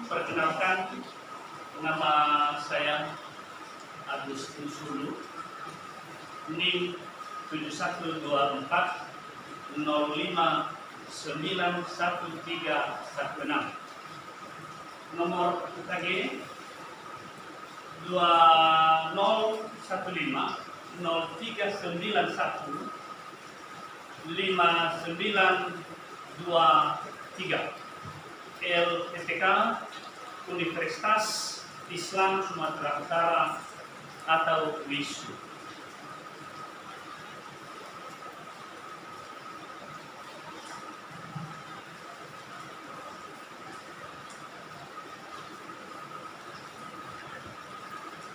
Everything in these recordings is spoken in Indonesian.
Perkenalkan, nama saya Agustin Sulu, NIM 7124 05911316, nomor UKG 2015 0391 5923, LPTK Universitas Islam Sumatera Utara atau WISU.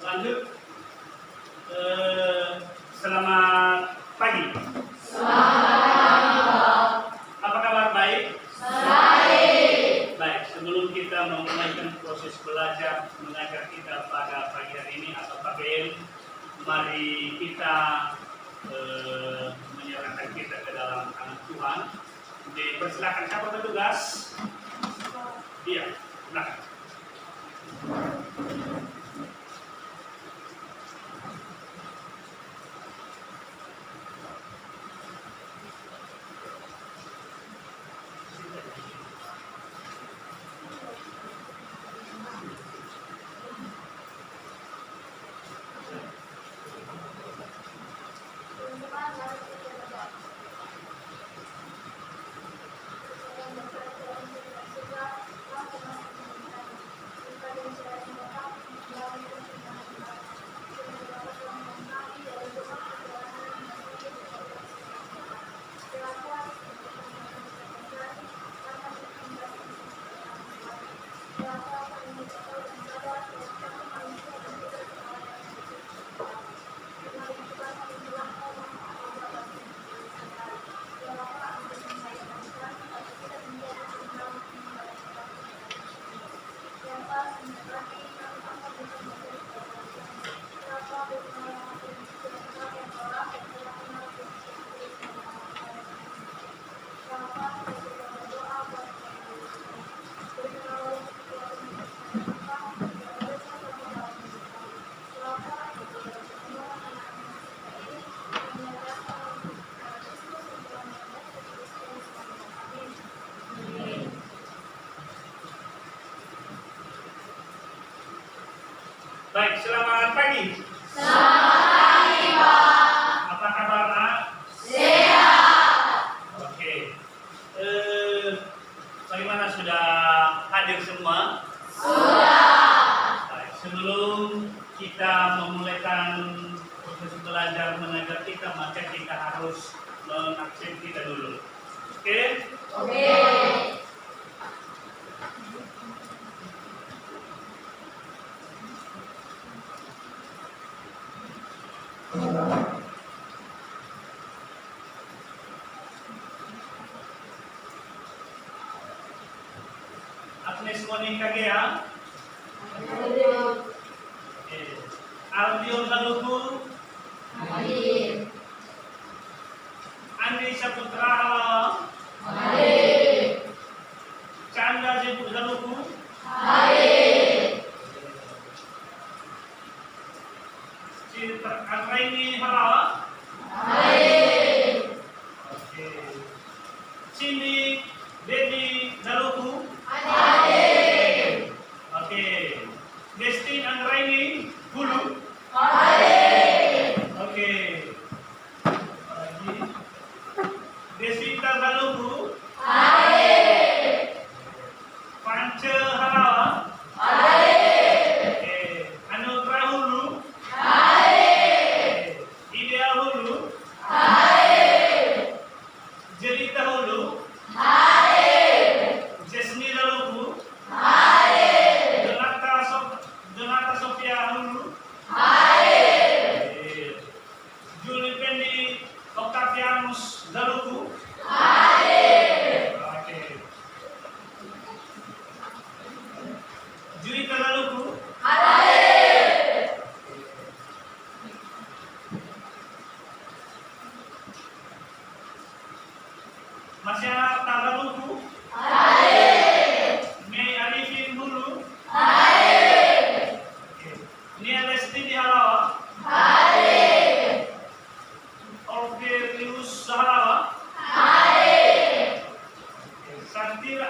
Lanjut, selamat pagi. Apa kabar? Baik? Baik, sebelum kita memulai proses belajar mengajar kita pada pagi hari ini atau KBM, mari kita menyerahkan kita ke dalam tangan Tuhan. Dipersilakan, siapa bertugas? Iya, silakan. Baik, selamat pagi. Selamat pagi, Pak. Apa kabar, Nak? Sehat. Oke. Bagaimana, sudah hadir semua? Sudah. Baik, sebelum kita memulaikan proses belajar mengajar kita, maka kita harus mengabsen kita dulu. Oke? Oke. Agnes Monica Gea, Aldion Laluku, Hadir. Andi Saputra Halawa, Hadir. Chandra Jeput Laluku, Hadir. Citra Anraini Halawa, Hadir. oke. Cindy Dedi Laluku, Hadir. oke. Destin Anraini Hulu, Hadir. oke. Lagi. Desita Laluku, Hadir. Pance Halawa, Hadir. oke. Anugrah Hulu, Hadir. oke.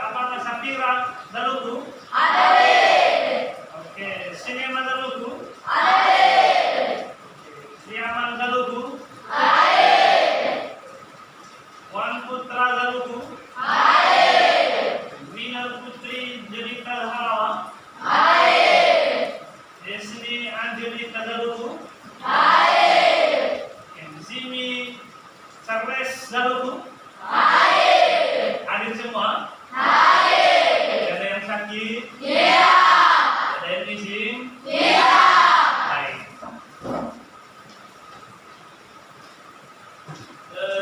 Amanda Safira Daluku? Oke, Sinema Daluku? Siaman Daluku? Wan Putra Daluku? Mina Putri Jelita Halawa? Desni Angelita Daluku? Zimi Charles Daluku? Hadir semua? Ada yang sakit? Ada yang izin? Baik.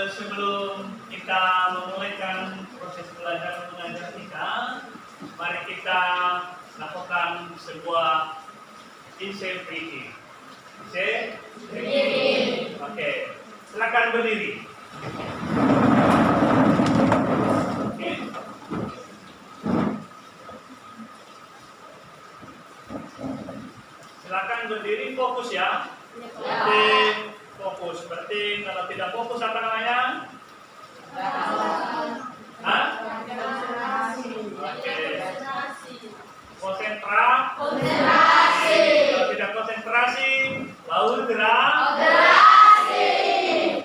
Sebelum kita memulaikan proses belajar mengajar kita, mari kita lakukan sebuah insight reading. Oke, silakan berdiri. Oke. Silakan berdiri, fokus ya. Penting, fokus. Penting, kalau tidak fokus apa namanya? Hah? Oke. Konsentrasi. Kalau tidak konsentrasi, bau gerak.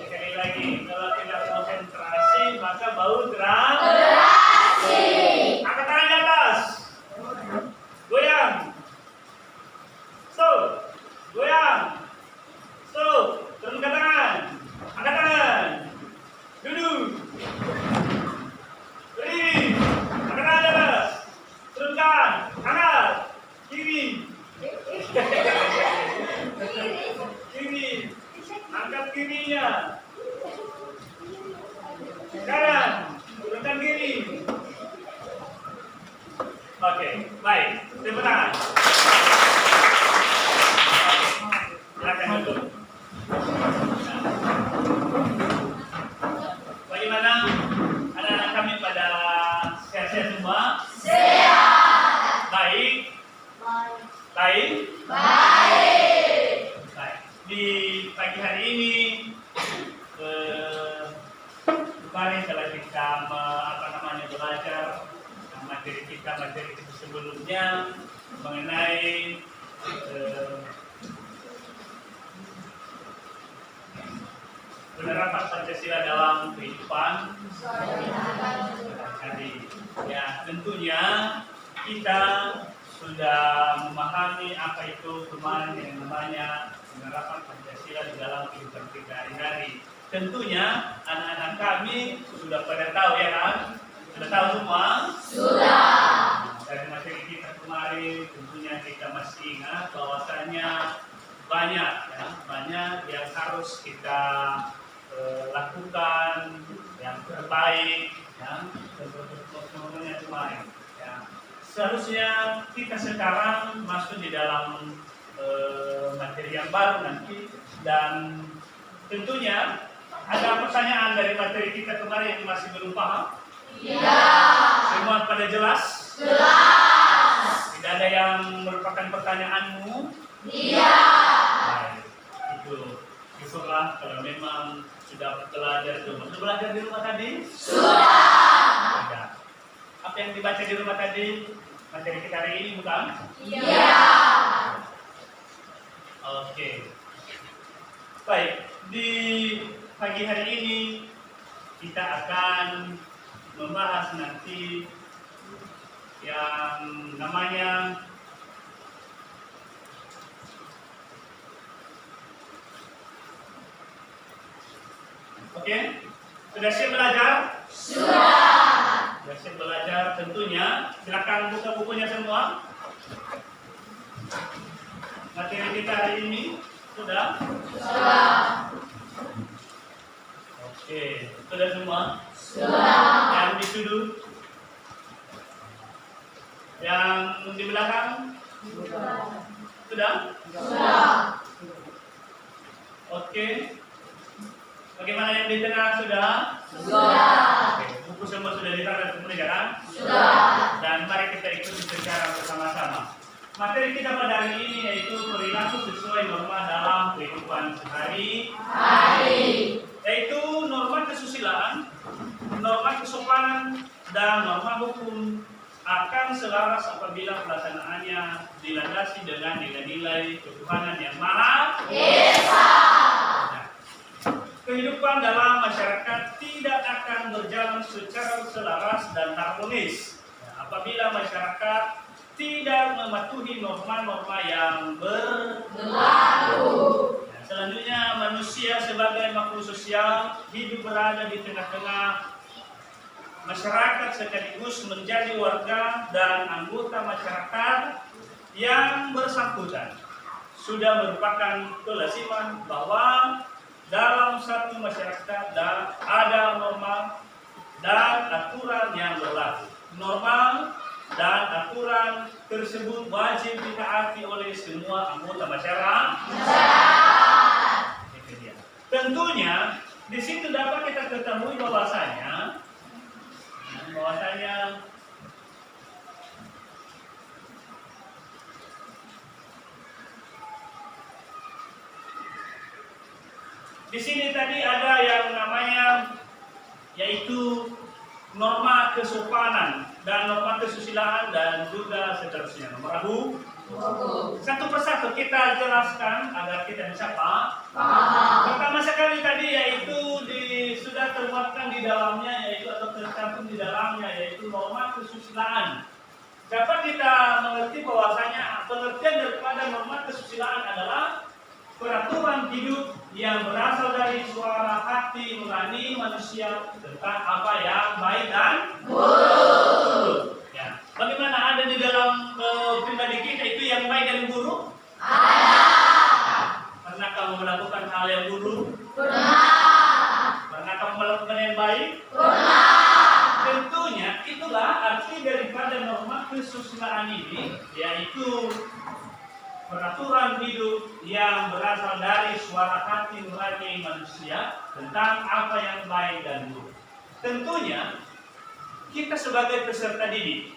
Sekali lagi, kalau tidak konsentrasi, maka bau gerak. Angkat tangan di atas. Goyang. Stop. Goyang. Stop. Turunkan tangan. Angkat tangan. Duduk. Berdiri. Angkat tangan di atas. Turunkan. Angkat. Kiri. Kiri. Angkat kirinya. Kanan. Turunkan kiri. Oke, baik. Tepuk tangan. Silakan duduk. Bagaimana anak-anak kami pada sehat-sehat semua? Baik. Baik. Di pagi hari ini, kemarin setelah kita belajar materi kita sebelumnya mengenai penerapan Pancasila dalam kehidupan sehari-hari. Ya, tentunya kita sudah memahami apa itu kemarin yang namanya penerapan Pancasila di dalam kehidupan kita hari-hari. Tentunya anak-anak kami sudah pada tahu ya kan? Sudah tahu semua? Sudah. Dari materi kita kemarin tentunya kita masih ingat bahwasanya banyak yang harus kita lakukan yang terbaik ya, semuanya kemarin. Ya. Seharusnya kita sekarang masuk di dalam materi yang baru nanti dan tentunya ada pertanyaan dari materi kita kemarin yang masih belum paham? Iya. Semua pada jelas? Jelas. Tidak ada yang merupakan pertanyaanmu? Iya. Baik. Syukurlah kalau memang sudah belajar di rumah. Sudah belajar di rumah tadi? Sudah. Tidak. Apa yang dibaca di rumah tadi? Materi kita hari ini bukan? Iya. Oke. Baik. Di pagi hari ini kita akan membahas nanti yang namanya oke, sudah siap belajar? Sudah. Sudah siap belajar tentunya. Silakan buka bukunya semua. Materi kita hari ini sudah? Sudah. Oke, sudah semua? Sudah. Yang di sudut? Yang di belakang? Sudah. Sudah? Oke. Bagaimana yang di tengah sudah? Sudah. Oke, buku semua sudah ditaruh semua kan? Sudah. Dan mari kita ikuti secara bersama-sama. Materi kita pada hari ini yaitu perilaku sesuai norma dalam kehidupan sehari-hari. yaitu norma kesusilaan, norma kesopanan, dan norma hukum akan selaras apabila pelaksanaannya dilandasi dengan nilai-nilai ketuhanan yang Maha Esa. Nah, kehidupan dalam masyarakat tidak akan berjalan secara selaras dan harmonis apabila masyarakat tidak mematuhi norma-norma yang berlaku. Selanjutnya, manusia sebagai makhluk sosial hidup berada di tengah-tengah masyarakat sekaligus menjadi warga dan anggota masyarakat yang bersangkutan. Sudah merupakan kelasiman bahwa dalam satu masyarakat ada norma dan aturan yang berlaku. Norma dan aturan tersebut wajib ditaati oleh semua anggota masyarakat. Tentunya di situ dapat kita ketahui bahwasanya di sini tadi ada yang namanya yaitu norma kesopanan dan norma kesusilaan dan juga seterusnya. Nomor satu persatu kita jelaskan agar kita bisa paham. Pertama sekali tadi yaitu sudah termuatkan di dalamnya yaitu atau tercantum di dalamnya yaitu norma kesusilaan. Dapat kita mengerti bahwasanya pengertian daripada norma kesusilaan adalah peraturan hidup yang berasal dari suara hati nurani manusia tentang apa yang baik dan buruk. Ya. Bagaimana ada di dalam pribadi kita itu yang baik dan buruk? Ada. Pernah kamu melakukan hal yang buruk? Pernah. Pernah kamu melakukan yang baik? Pernah. Tentunya itulah arti daripada norma kesusilaan ini, yaitu peraturan hidup yang berasal dari suara hati nurani manusia tentang apa yang baik dan buruk. Tentunya kita sebagai peserta didik,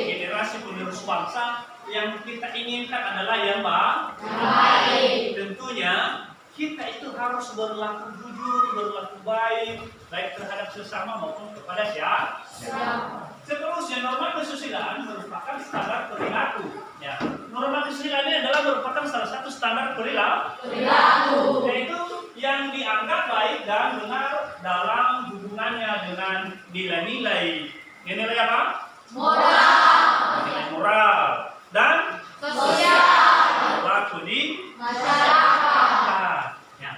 generasi penerus bangsa, yang kita inginkan adalah yang baik. Tentunya kita itu harus berlaku jujur, berlaku baik terhadap sesama maupun kepada siapa. Seterusnya, norma kesusilaan merupakan standar perilaku. Ya. Norma kesusilaan ini adalah merupakan salah satu standar perilaku, yaitu yang dianggap baik dan benar dalam hubungannya dengan nilai-nilai. Nilai apa? Nilai moral dan sosial. Berlaku di masyarakat. Ya.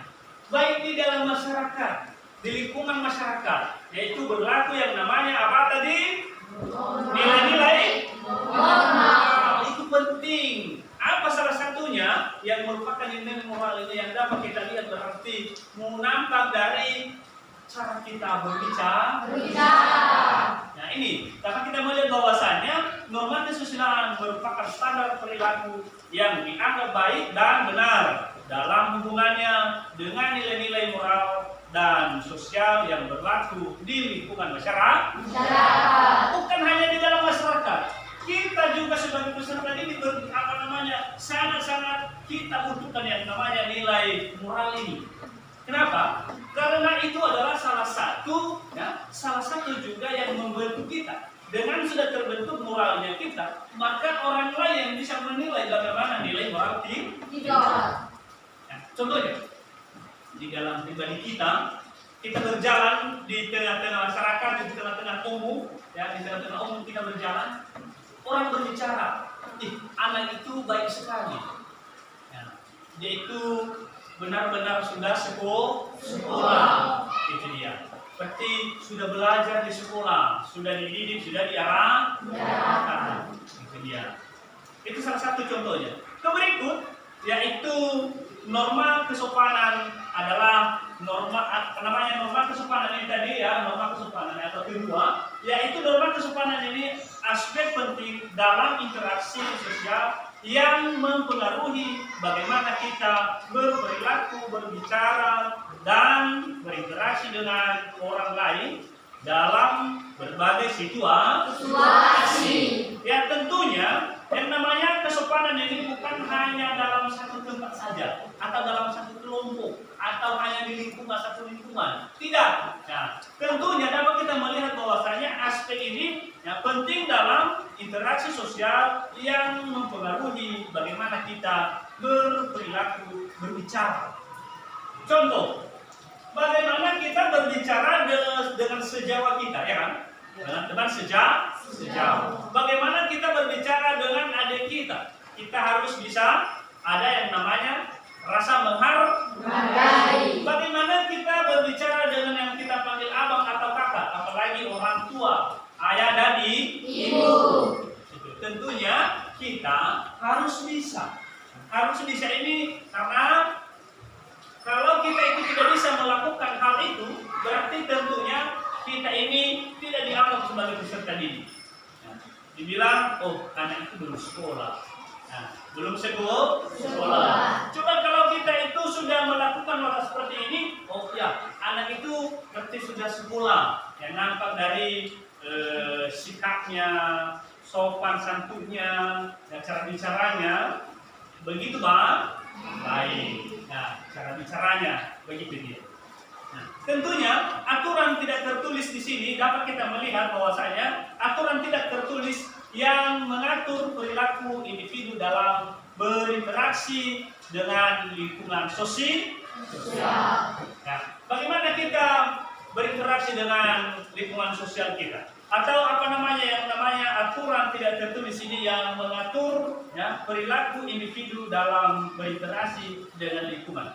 Baik di dalam masyarakat, di lingkungan masyarakat, yaitu berlaku yang namanya apa tadi? Nilai-nilai moral. Itu penting. Apa salah satunya yang merupakan nilai moral ini yang dapat kita lihat berarti menampak dari cara kita berbicara. Nah ini dapat kita melihat bahwasannya norma kesusilaan merupakan standar perilaku yang dianggap baik dan benar dalam hubungannya dengan nilai-nilai moral dan sosial yang berlaku di lingkungan masyarakat. Bukan hanya di dalam masyarakat, kita juga sebagai peserta ini sangat-sangat kita butuhkan yang namanya nilai moral ini. Kenapa? Karena itu adalah salah satu juga yang membentuk kita. Dengan sudah terbentuk moralnya kita, maka orang lain yang bisa menilai bagaimana nilai moral kita. Nah, contohnya, di dalam pribadi kita berjalan di tengah-tengah masyarakat, di tengah-tengah umum, kita berjalan, orang berbicara, anak itu baik sekali, dia itu benar-benar sudah sekolah, itu dia. Berarti sudah belajar di sekolah, sudah dididik, sudah diarahkan, itu dia. Itu salah satu contohnya. Berikut yaitu norma kesopanan adalah norma kesopanan ini tadi ya, norma kesopanan atau kedua, yaitu norma kesopanan ini aspek penting dalam interaksi sosial yang mempengaruhi bagaimana kita berperilaku, berbicara, dan berinteraksi dengan orang lain dalam berbagai situasi. Ya tentunya Yang namanya kesopanan ini bukan hanya dalam satu tempat saja, atau dalam satu kelompok, atau hanya di lingkungan satu lingkungan. Tidak. Nah, tentunya dapat kita melihat bahwasanya aspek ini penting dalam interaksi sosial yang mempengaruhi bagaimana kita berperilaku, berbicara. Contoh, bagaimana kita berbicara dengan sejawat kita, ya kan? Dengan teman sejauh. Bagaimana kita berbicara dengan adik kita? Kita harus bisa ada yang namanya rasa menghargai. Bagaimana kita berbicara dengan yang kita panggil abang atau kakak, apalagi orang tua, ayah dan ibu. Tentunya kita harus bisa. Harus bisa ini karena kalau kita itu tidak bisa melakukan hal itu, berarti tentunya kita ini tidak dianggap sebagai peserta didik. Nah, dibilang, oh anak itu belum sekolah. Nah, belum sekolah. Coba kalau kita itu sudah melakukan hal seperti ini, oh ya, anak itu berarti sudah sekolah. Yang nampak dari sikapnya, sopan santunnya, dan cara bicaranya, begitu baik. Nah, cara bicaranya begitu dia. Nah, tentunya aturan tidak tertulis di sini dapat kita melihat bahwasanya aturan tidak tertulis yang mengatur perilaku individu dalam berinteraksi dengan lingkungan sosial. Nah, bagaimana kita berinteraksi dengan lingkungan sosial kita? Atau apa namanya yang namanya aturan tidak tertulis ini yang mengatur perilaku individu dalam berinteraksi dengan lingkungan.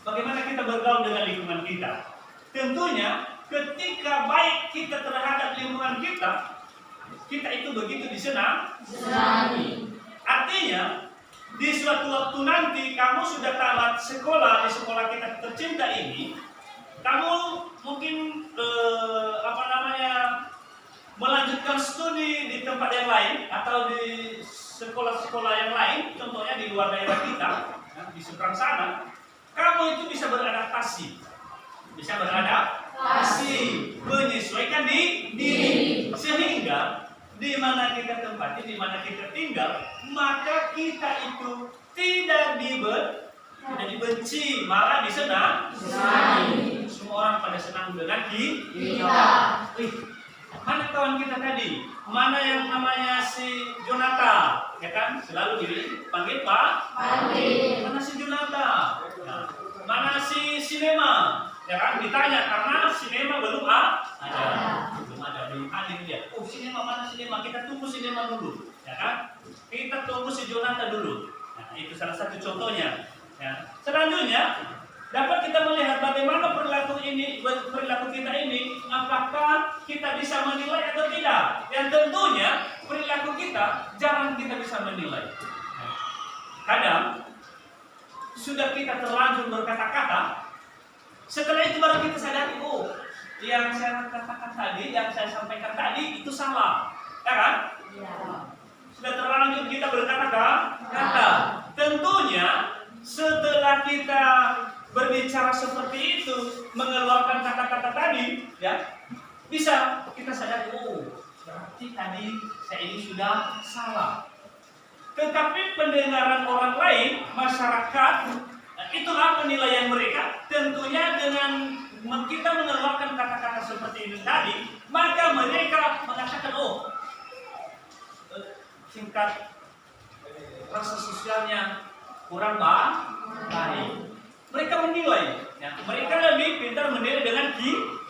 Bagaimana kita bergaul dengan lingkungan kita? Tentunya ketika baik kita terhadap lingkungan kita itu begitu disenangi. Artinya di suatu waktu nanti kamu sudah tamat sekolah di sekolah kita tercinta ini, kamu mungkin melanjutkan studi di tempat yang lain atau di sekolah-sekolah yang lain, contohnya di luar daerah kita, di seberang sana. Kamu itu bisa beradaptasi, menyesuaikan diri, sehingga di mana kita tempati, di mana kita tinggal, maka kita itu tidak dibenci, malah disenangi. Semua orang pada senang dengan kita. Mana kawan kita tadi? Mana yang namanya si Jonata, ya kan? Selalu dipanggil Pak. Mana si Jonata? Nah, mana si Sinema? Ya kan? Ditanya karena Sinema belum ada. Belum hadir dia. Oh, Sinema mana Sinema? Kita tunggu Sinema dulu, ya kan? Kita tunggu si Jonata dulu. Nah, itu salah satu contohnya. Ya. Selanjutnya dapat kita melihat bagaimana perilaku kita ini, apakah kita bisa menilai atau tidak. Yang tentunya perilaku kita jarang kita bisa menilai. Kadang sudah kita terlanjur berkata-kata, setelah itu baru kita sadari, oh, yang saya katakan tadi, yang saya sampaikan tadi itu salah, ya kan? Sudah terlanjur kita berkata-kata. Tentunya setelah kita berbicara seperti itu, mengeluarkan kata-kata tadi, ya, bisa kita sadari, oh, berarti tadi saya ini sudah salah. Tetapi pendengaran orang lain, masyarakat, itulah penilaian mereka. Tentunya dengan kita mengeluarkan kata-kata seperti ini tadi, maka mereka mengatakan, oh, tingkat rasa sosialnya kurang baik. Mereka menilai, ya, mereka lebih pintar menilai dengan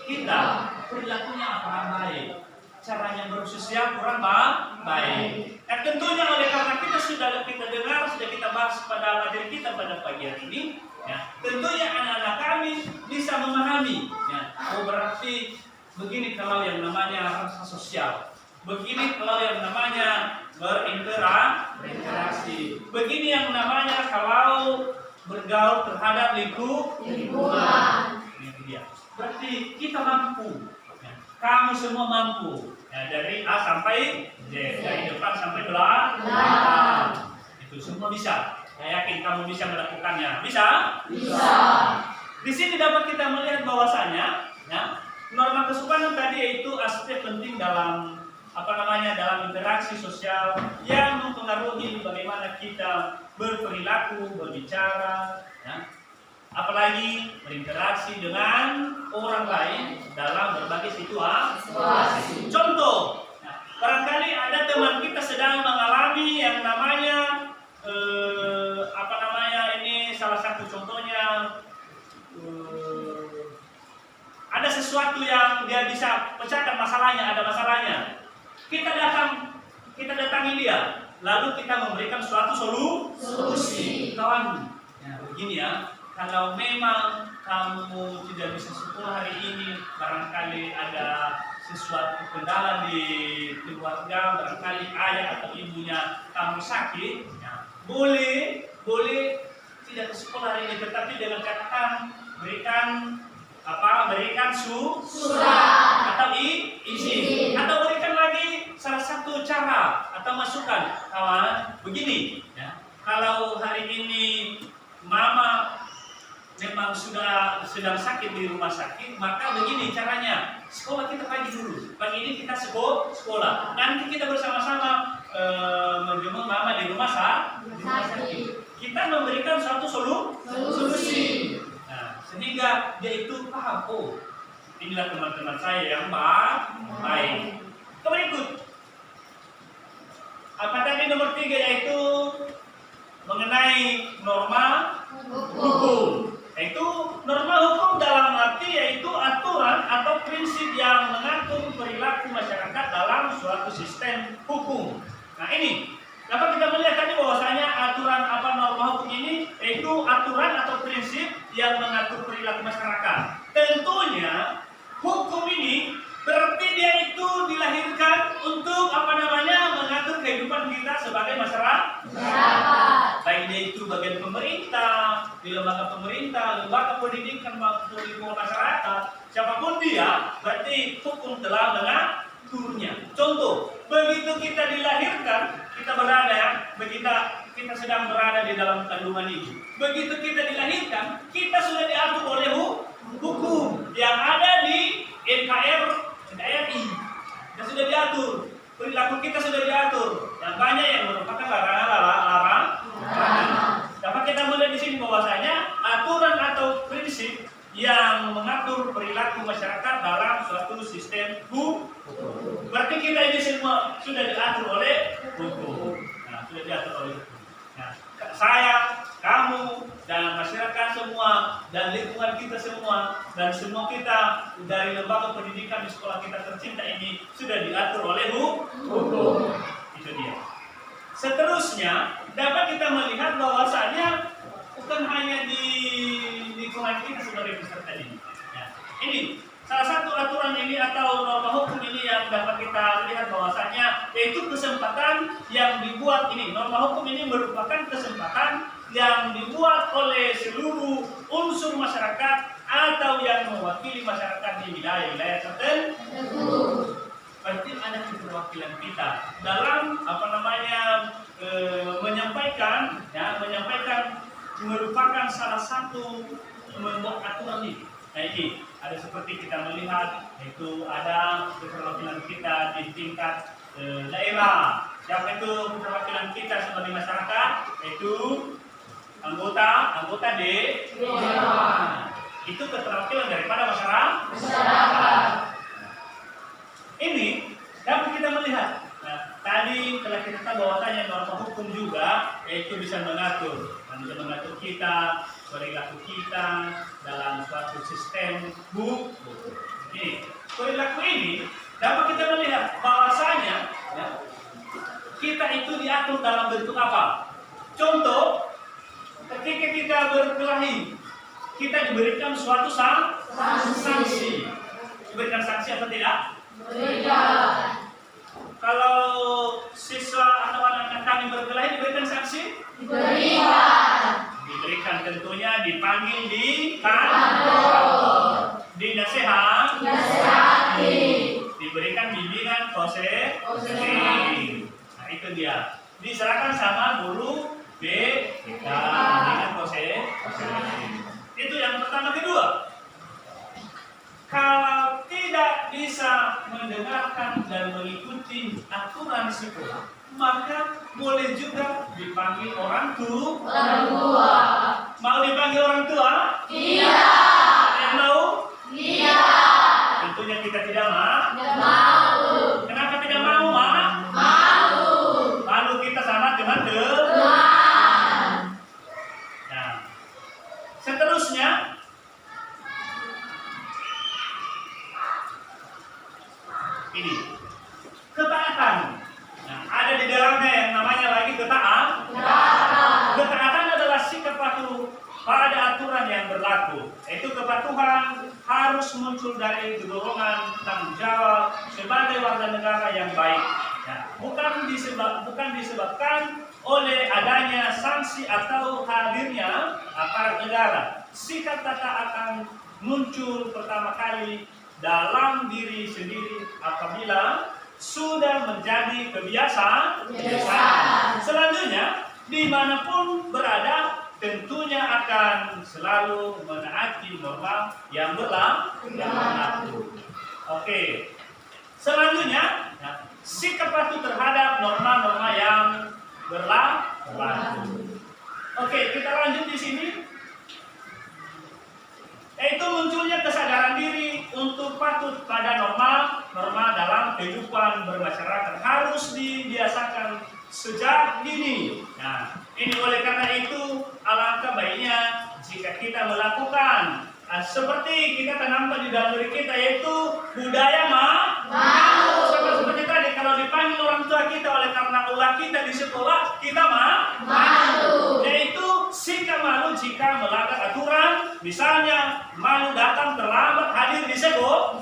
kita. Perilakunya apakah baik, caranya bersosial kurang baik. Tentunya oleh karena sudah kita dengar, sudah kita bahas pada materi kita pada pagi hari ini, ya, tentunya anak-anak kami bisa memahami. Ya, oh, berarti begini kalau yang namanya rasa sosial, begini kalau yang namanya berinteraksi, begini yang namanya kalau bergaul terhadap lingkungan. Itu dia. Berarti kita mampu. Ya, kamu semua mampu. Ya, dari A sampai Z, dari depan sampai belakang. Itu semua bisa. Saya yakin kamu bisa melakukannya. Bisa? Di sini dapat kita melihat bahwasanya, ya, norma kesopanan tadi yaitu aspek penting dalam dalam interaksi sosial yang mempengaruhi bagaimana kita berperilaku, berbicara, ya. Apalagi berinteraksi dengan orang lain dalam berbagai situasi. Contoh, barangkali ada teman kita sedang mengalami yang namanya ini salah satu contohnya, ada sesuatu yang dia bisa pecahkan masalahnya, ada masalahnya. Kita datangi dia, lalu kita memberikan suatu solusi. Kawan, begini ya, kalau memang kamu tidak bisa sekolah hari ini, barangkali ada sesuatu kendala di keluarga, barangkali ayah atau ibunya kamu sakit, boleh tidak ke sekolah hari ini, tetapi dengan catatan berikan surat atau izin, atau berikan lagi salah satu cara atau masukan. Kawan, begini ya, kalau hari ini mama memang sudah sedang sakit di rumah sakit, maka begini caranya, sekolah kita pagi dulu, pagi ini kita sekolah, nanti kita bersama-sama menjemput mama di rumah sakit. Kita memberikan suatu solusi. Nah, sehingga dia itu paham, oh inilah teman-teman saya yang baik. Berikut, apa tadi nomor 3, yaitu mengenai norma hukum. Yaitu norma hukum dalam arti yaitu aturan atau prinsip yang mengatur perilaku masyarakat dalam suatu sistem hukum. Nah ini dapat kita melihat tadi bahwasanya aturan norma hukum ini yaitu aturan atau prinsip yang mengatur perilaku masyarakat. Tentunya hukum ini berarti dia itu dilahirkan untuk mengatur kehidupan kita sebagai masyarakat. Baik dia itu bagian pemerintah, di lembaga pemerintah, lembaga pendidikan maupun lingkungan masyarakat, siapapun dia, berarti hukum telah mengaturnya. Contoh, begitu kita dilahirkan, kita sedang berada di dalam kandungan ibu. Begitu kita dilahirkan, kita sudah diatur oleh hukum yang ada di NKRI. Kita sudah diatur, perilaku kita sudah diatur. Yang banyak yang merupakan larangan. Dapat kita melihat di sini bahwasanya aturan atau prinsip yang mengatur perilaku masyarakat dalam suatu sistem hukum. Berarti kita ini semua sudah diatur oleh hukum. Nah, sudah diatur oleh hukum. Nah, saya, kamu, dan masyarakat semua, dan lingkungan kita semua, dan semua kita dari lembaga pendidikan di sekolah kita tercinta ini sudah diatur oleh hukum. Itu dia. Seterusnya, dapat kita melihat bahwasanya bukan hanya di lingkungan kita sebagai peserta ini. Ya. Ini salah satu aturan ini atau norma hukum ini yang dapat kita lihat bahwasanya yaitu kesempatan yang dibuat ini. Norma hukum ini merupakan kesempatan yang dibuat oleh seluruh unsur masyarakat atau yang mewakili masyarakat di wilayah-wilayah tertentu. Berarti ada keterwakilan kita dalam menyampaikan merupakan salah satu membuat aturan ini. Nah ini ada seperti kita melihat yaitu ada keterwakilan kita di tingkat daerah. Siapa itu keterwakilan kita sebagai masyarakat? Yaitu anggota dewan. Itu keterwakilan daripada masyarakat. Ini dapat kita melihat. Nah, tadi telah kita tahu bahwasanya norma hukum juga yaitu bisa mengatur kita, perilaku kita dalam suatu sistem hukum. Ini perilaku ini dapat kita melihat bahwasanya kita itu diatur dalam bentuk apa? Contoh, ketika kita berkelahi, kita diberikan suatu sanksi. Diberikan sanksi atau tidak? Berikan. Kalau siswa atau anak-anak kami berkelahi diberikan sanksi? Diberikan tentunya dipanggil di kantor, dinasehati, diberikan bimbingan konseling. Nah itu dia. Diserahkan sama guru BK, bimbingan konseling. Itu yang pertama. Kedua, kalau tidak tidak bisa mendengarkan dan mengikuti aturan sekolah, maka boleh juga dipanggil orang tua. Mau dipanggil orang tua? Tidak. Ada yang mau? Tidak. Tentunya kita tidak mau. Tidak mau. Kenapa tidak mau, Ma? Malu. Malu kita sama dengan Tuhan. Nah, seterusnya ini ketaatan. Nah, ada di dalamnya yang namanya lagi ketaatan. Ketaatan adalah sikap patuh pada aturan yang berlaku. Itu kepatuhan harus muncul dari dorongan tanggung jawab sebagai warga negara yang baik. Nah, bukan disebabkan oleh adanya sanksi atau hadirnya aparat negara. Sikap ketaatan muncul pertama kali dalam diri sendiri apabila sudah menjadi kebiasaan. Selanjutnya, dimanapun berada, tentunya akan selalu menaati norma yang berlaku. Oke. Selanjutnya, sikap patuh terhadap norma-norma yang berlaku. Oke, kita lanjut di sini. Yaitu munculnya kesadaran diri untuk patuh pada norma dalam kehidupan bermasyarakat harus dibiasakan sejak dini. Nah, ini oleh karena itu alangkah baiknya jika kita melakukan seperti kita tanamkan di dalam diri kita, yaitu budaya malu. Sama seperti tadi, kalau dipanggil orang tua kita oleh karena ulah kita di sekolah, kita malu. Yaitu sikap malu jika melanggar aturan, misalnya malu datang terlambat hadir di sekolah.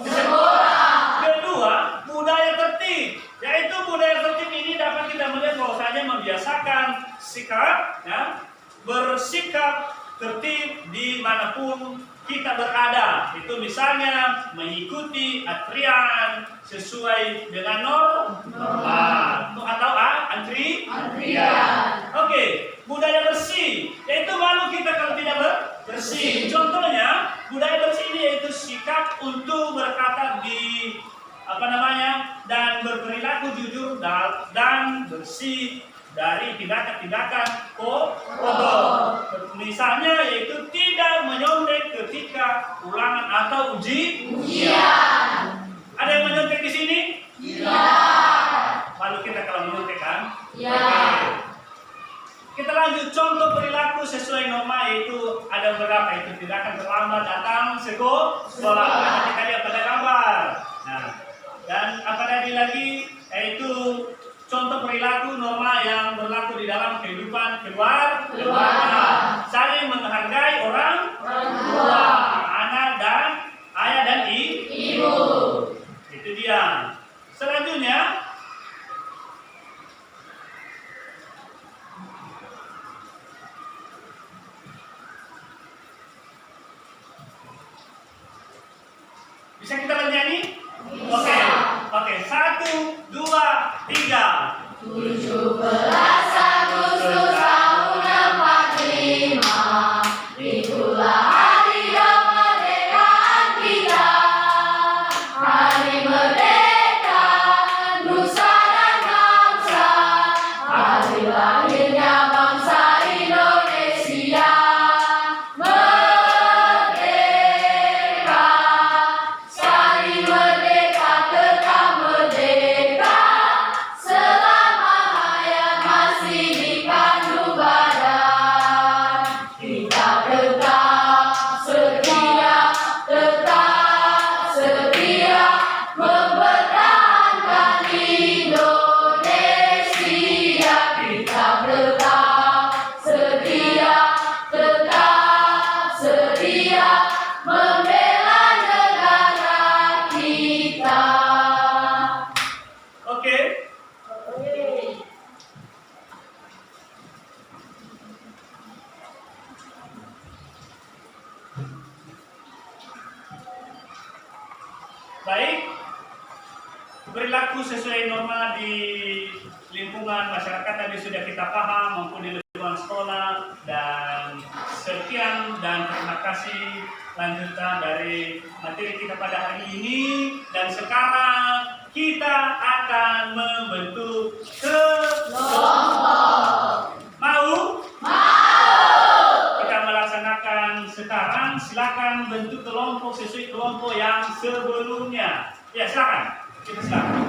Kedua, budaya tertib. Yaitu budaya tertib ini dapat kita melihat bahwasanya membiasakan sikap, bersikap tertib dimanapun kita berada. Itu misalnya mengikuti antrian sesuai dengan norma atau antrian. Oke, budaya bersih, yaitu malu kita kalau tidak bersih. Contohnya, budaya bersih ini yaitu sikap untuk berkata dan berperilaku jujur dan bersih dari tindakan-tindakan kotor. Misalnya yaitu tidak menyontek ketika ulangan atau ujian. Ada yang menyontek di sini? Tidak. Malu kita kalau menyontek kan? Ya. Kita lanjut, contoh perilaku sesuai norma yaitu ada beberapa, itu tidak akan terlambat datang sekolah. Kita lihat pada gambar. Nah, dan apa lagi yaitu contoh perilaku norma yang berlaku di dalam kehidupan keluarga. Saling menghargai orang tua, anak dan ayah dan ibu. Itu dia. Selanjutnya, bisa kita bernyanyi? Oke. 1, 2, 3. 17 Agustus tahun 45, itulah hari kemerdekaan kita. Hari merdeka nusa dan bangsa, hari lahirnya bangsa Indonesia. Merdeka, sekali merdeka tetap merdeka, selama hayat masih dikandung badan. Kita tetap setia mempertahankan Indonesia. Kita tetap setia membela negara kita. Oke. Baik. Perilaku sesuai norma di lingkungan masyarakat tadi sudah kita paham maupun di lingkungan sekolah, dan sekian dan terima kasih lanjutan dari materi kita pada hari ini. Dan sekarang kita akan membentuk kelompok. Mau? Kita melaksanakan sekarang. Silakan bentuk kelompok sesuai kelompok yang sebelumnya. Ya, silakan. Kita silakan.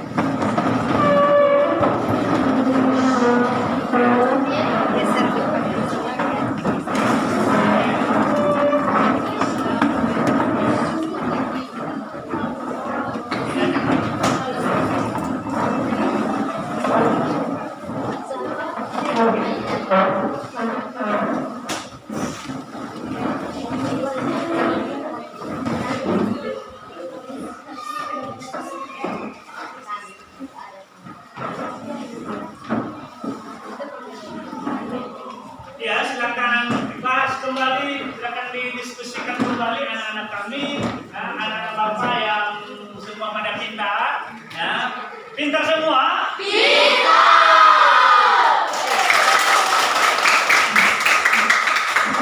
Ya, silakan dibahas kembali, silakan didiskusikan kembali anak-anak kami, anak-anak bapak yang semua pada pintar, ya. Pintar semua?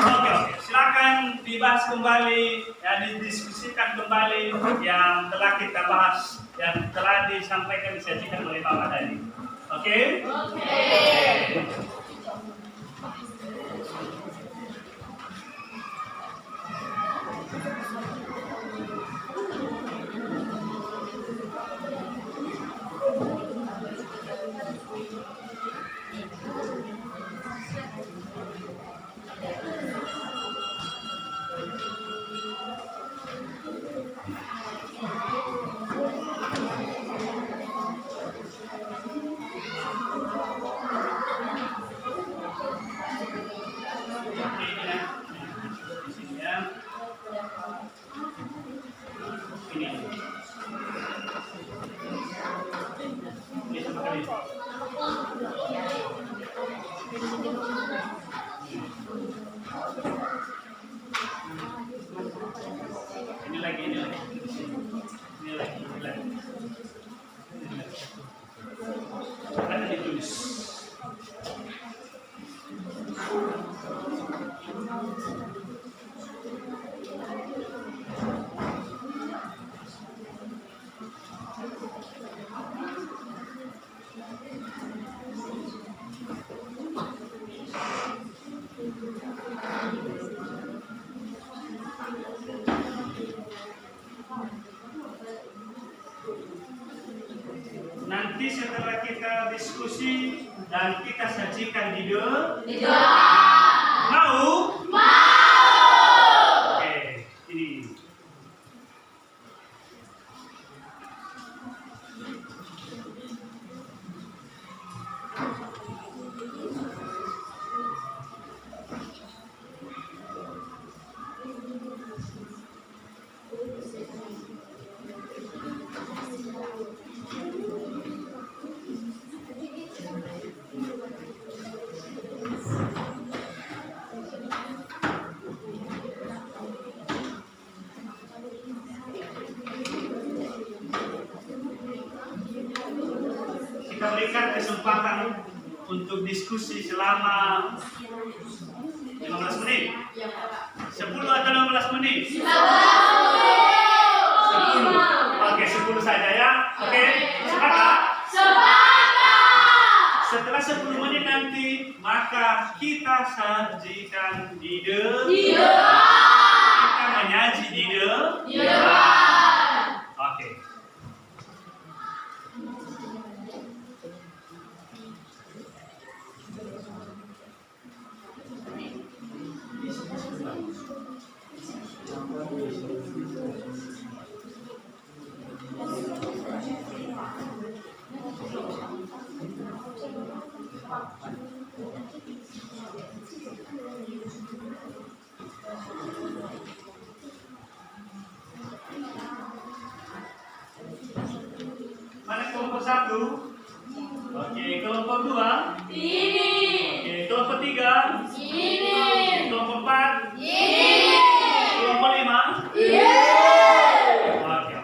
Oke, silakan dibahas kembali, ya, didiskusikan kembali yang telah kita bahas, yang telah disampaikan, disajikan oleh bapak tadi. Oke? Ini lagi. Ada ditulis. Nanti setelah kita diskusi dan kita sajikan ide, mau? Oke, ini. Kita berikan kesempatan untuk diskusi selama 15 menit. 10 atau 15 menit? 10. Oke, 10 saja ya. Oke, sepakat? Setelah 10 menit nanti, maka kita sajikan ide. Kita menyaji ide. Oke. Mana kelompok 1? Oke, kelompok 2? Ini. Oke, kelompok 3? Ini. Kelompok 4? Ini. Kelompok 5? Ini. Oke.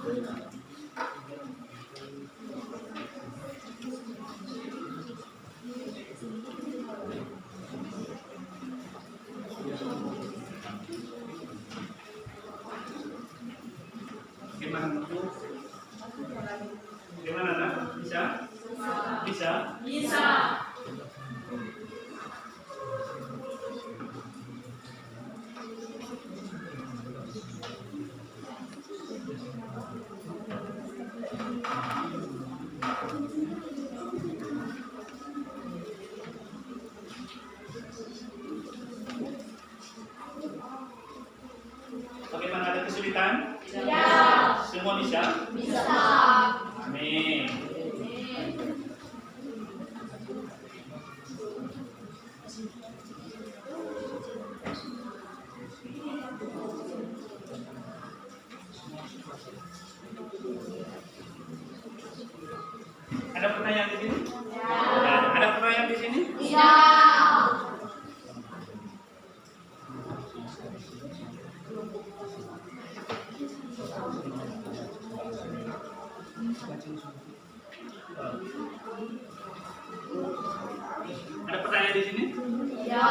Gimana? Gimana nak? Bisa? Bisa? Bisa. Bagaimana, ada kesulitan? Tidak. Semua bisa? Bisa. Amin. Ada pertanyaan di sini? Ada pertanyaan di sini? Tidak. Ada pertanyaan di sini? Ya.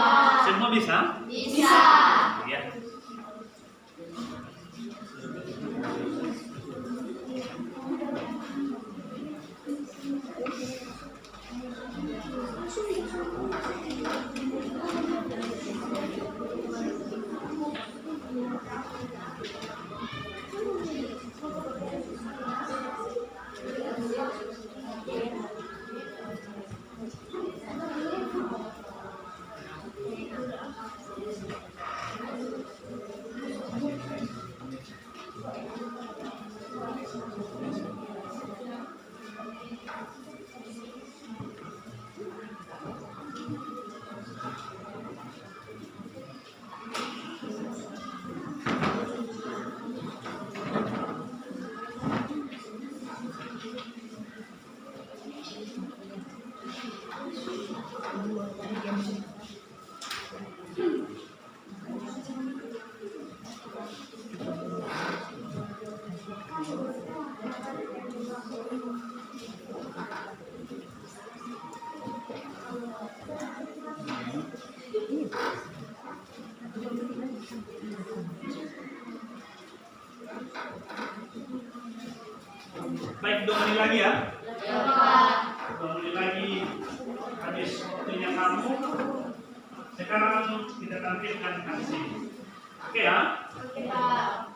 Semua bisa? Bisa. Iya. Baik, 2 menit lagi ya. Ya, Pak. 2 menit lagi habis waktunya kamu. Sekarang kita tampilkan aksi. Oke ya? Oke, Pak.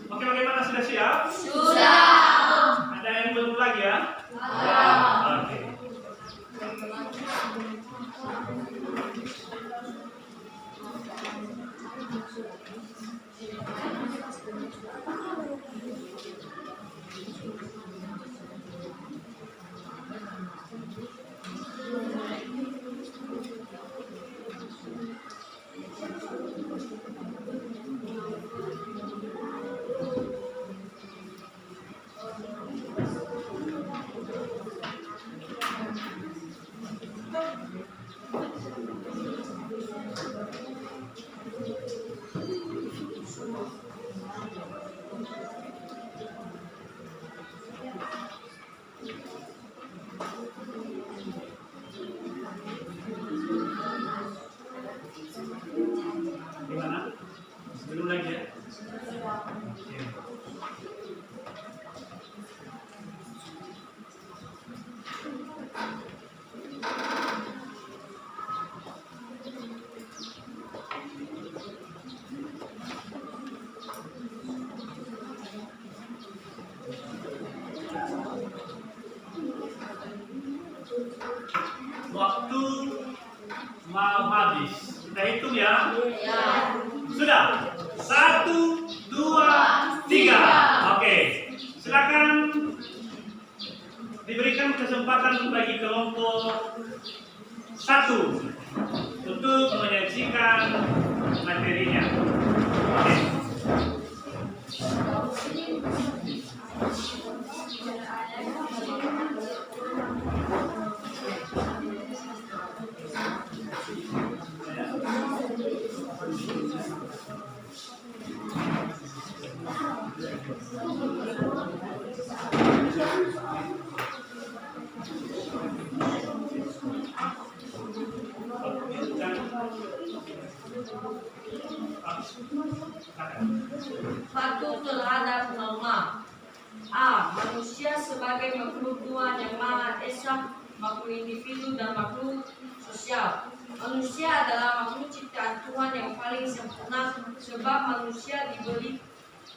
Oke, bagaimana, sudah siap? Sudah. Ada yang belum lagi ya? Ya. Oke. mau habis. Kita hitung ya. Ya. Sudah. 1, 2, 3. Oke. Silakan diberikan kesempatan bagi kelompok 1 untuk menyajikan materinya. Oke. Patuh terhadap norma. A. Manusia sebagai makhluk Tuhan yang Maha Esa, makhluk individu dan makhluk sosial. Manusia adalah makhluk ciptaan Tuhan yang paling sempurna sebab manusia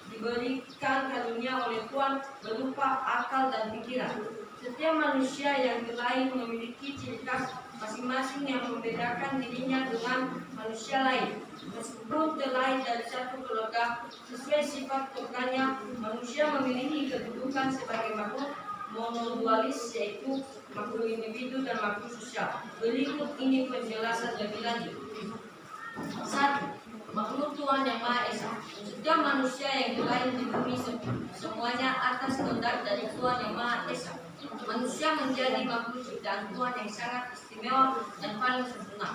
diberikan karunia oleh Tuhan berupa akal dan pikiran. Setiap manusia yang terlahir memiliki ciri khas masing-masing yang membedakan dirinya dengan manusia lain. Meskipun terlahir dari satu keluarga, sesuai sifat tuhannya, manusia memiliki kedudukan sebagai makhluk monodualis, yaitu makhluk individu dan makhluk sosial. Berikut ini penjelasan lebih lanjut. 1. Makhluk Tuhan yang Maha Esa. Setiap manusia yang terlahir di bumi semuanya atas kehendak dari Tuhan yang Maha Esa. Manusia menjadi makhluk ciptaan Tuhan yang sangat istimewa dan paling sempurna.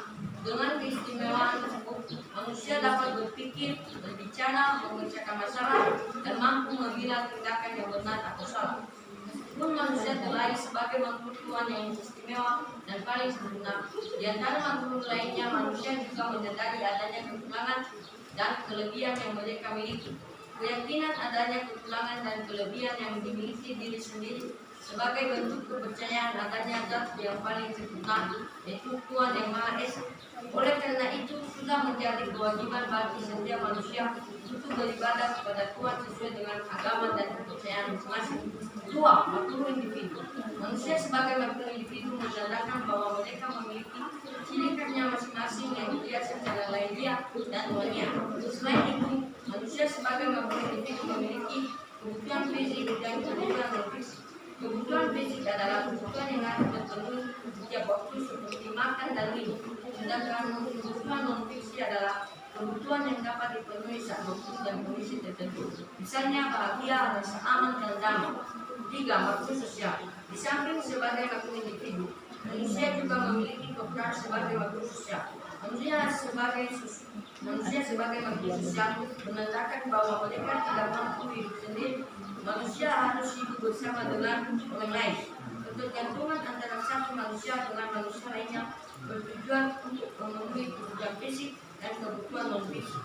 Dengan keistimewaan tersebut, manusia dapat berpikir, berbicara, memecahkan masalah, dan mampu memilah tindakan yang benar atau salah. Meskipun manusia terlahir sebagai makhluk Tuhan yang istimewa dan paling sempurna, di antara makhluk lainnya manusia juga menyadari adanya kekurangan dan kelebihan yang mereka miliki. Keyakinan adanya kekurangan dan kelebihan yang dimiliki diri sendiri sebagai bentuk kepercayaan adanya zat yang paling sempurna, yaitu Tuhan yang Maha Esa. Oleh karena itu, sudah menjadi kewajiban bagi setiap manusia untuk beribadah kepada Tuhan sesuai dengan agama dan kepercayaan masing-masing. 2. Makhluk individu. Manusia sebagai makhluk individu menandakan bahwa mereka memiliki ciri khasnya masing-masing yang dilihat secara lahiriah dan dunia. Selain itu, manusia sebagai makhluk individu memiliki kebutuhan fisik dan kebutuhan non-fisik. Kebutuhan fisik adalah kebutuhan yang harus terpenuhi setiap waktu seperti makan dan minum. Sedangkan kebutuhan non-fisik adalah kebutuhan yang dapat dipenuhi saat waktu dan kondisi tertentu. Misalnya bahagia, rasa aman dan damai. 3. Makhluk sosial. Di samping sebagai makhluk individu, manusia juga memiliki peran sebagai makhluk sosial. Manusia sebagai makhluk sosial menandakan bahwa mereka tidak mampu hidup sendiri. Manusia harus hidup bersama dengan orang lain. Ketergantungan antara satu manusia dengan manusia lainnya bertujuan untuk memenuhi kebutuhan fisik dan kebutuhan non-fisik.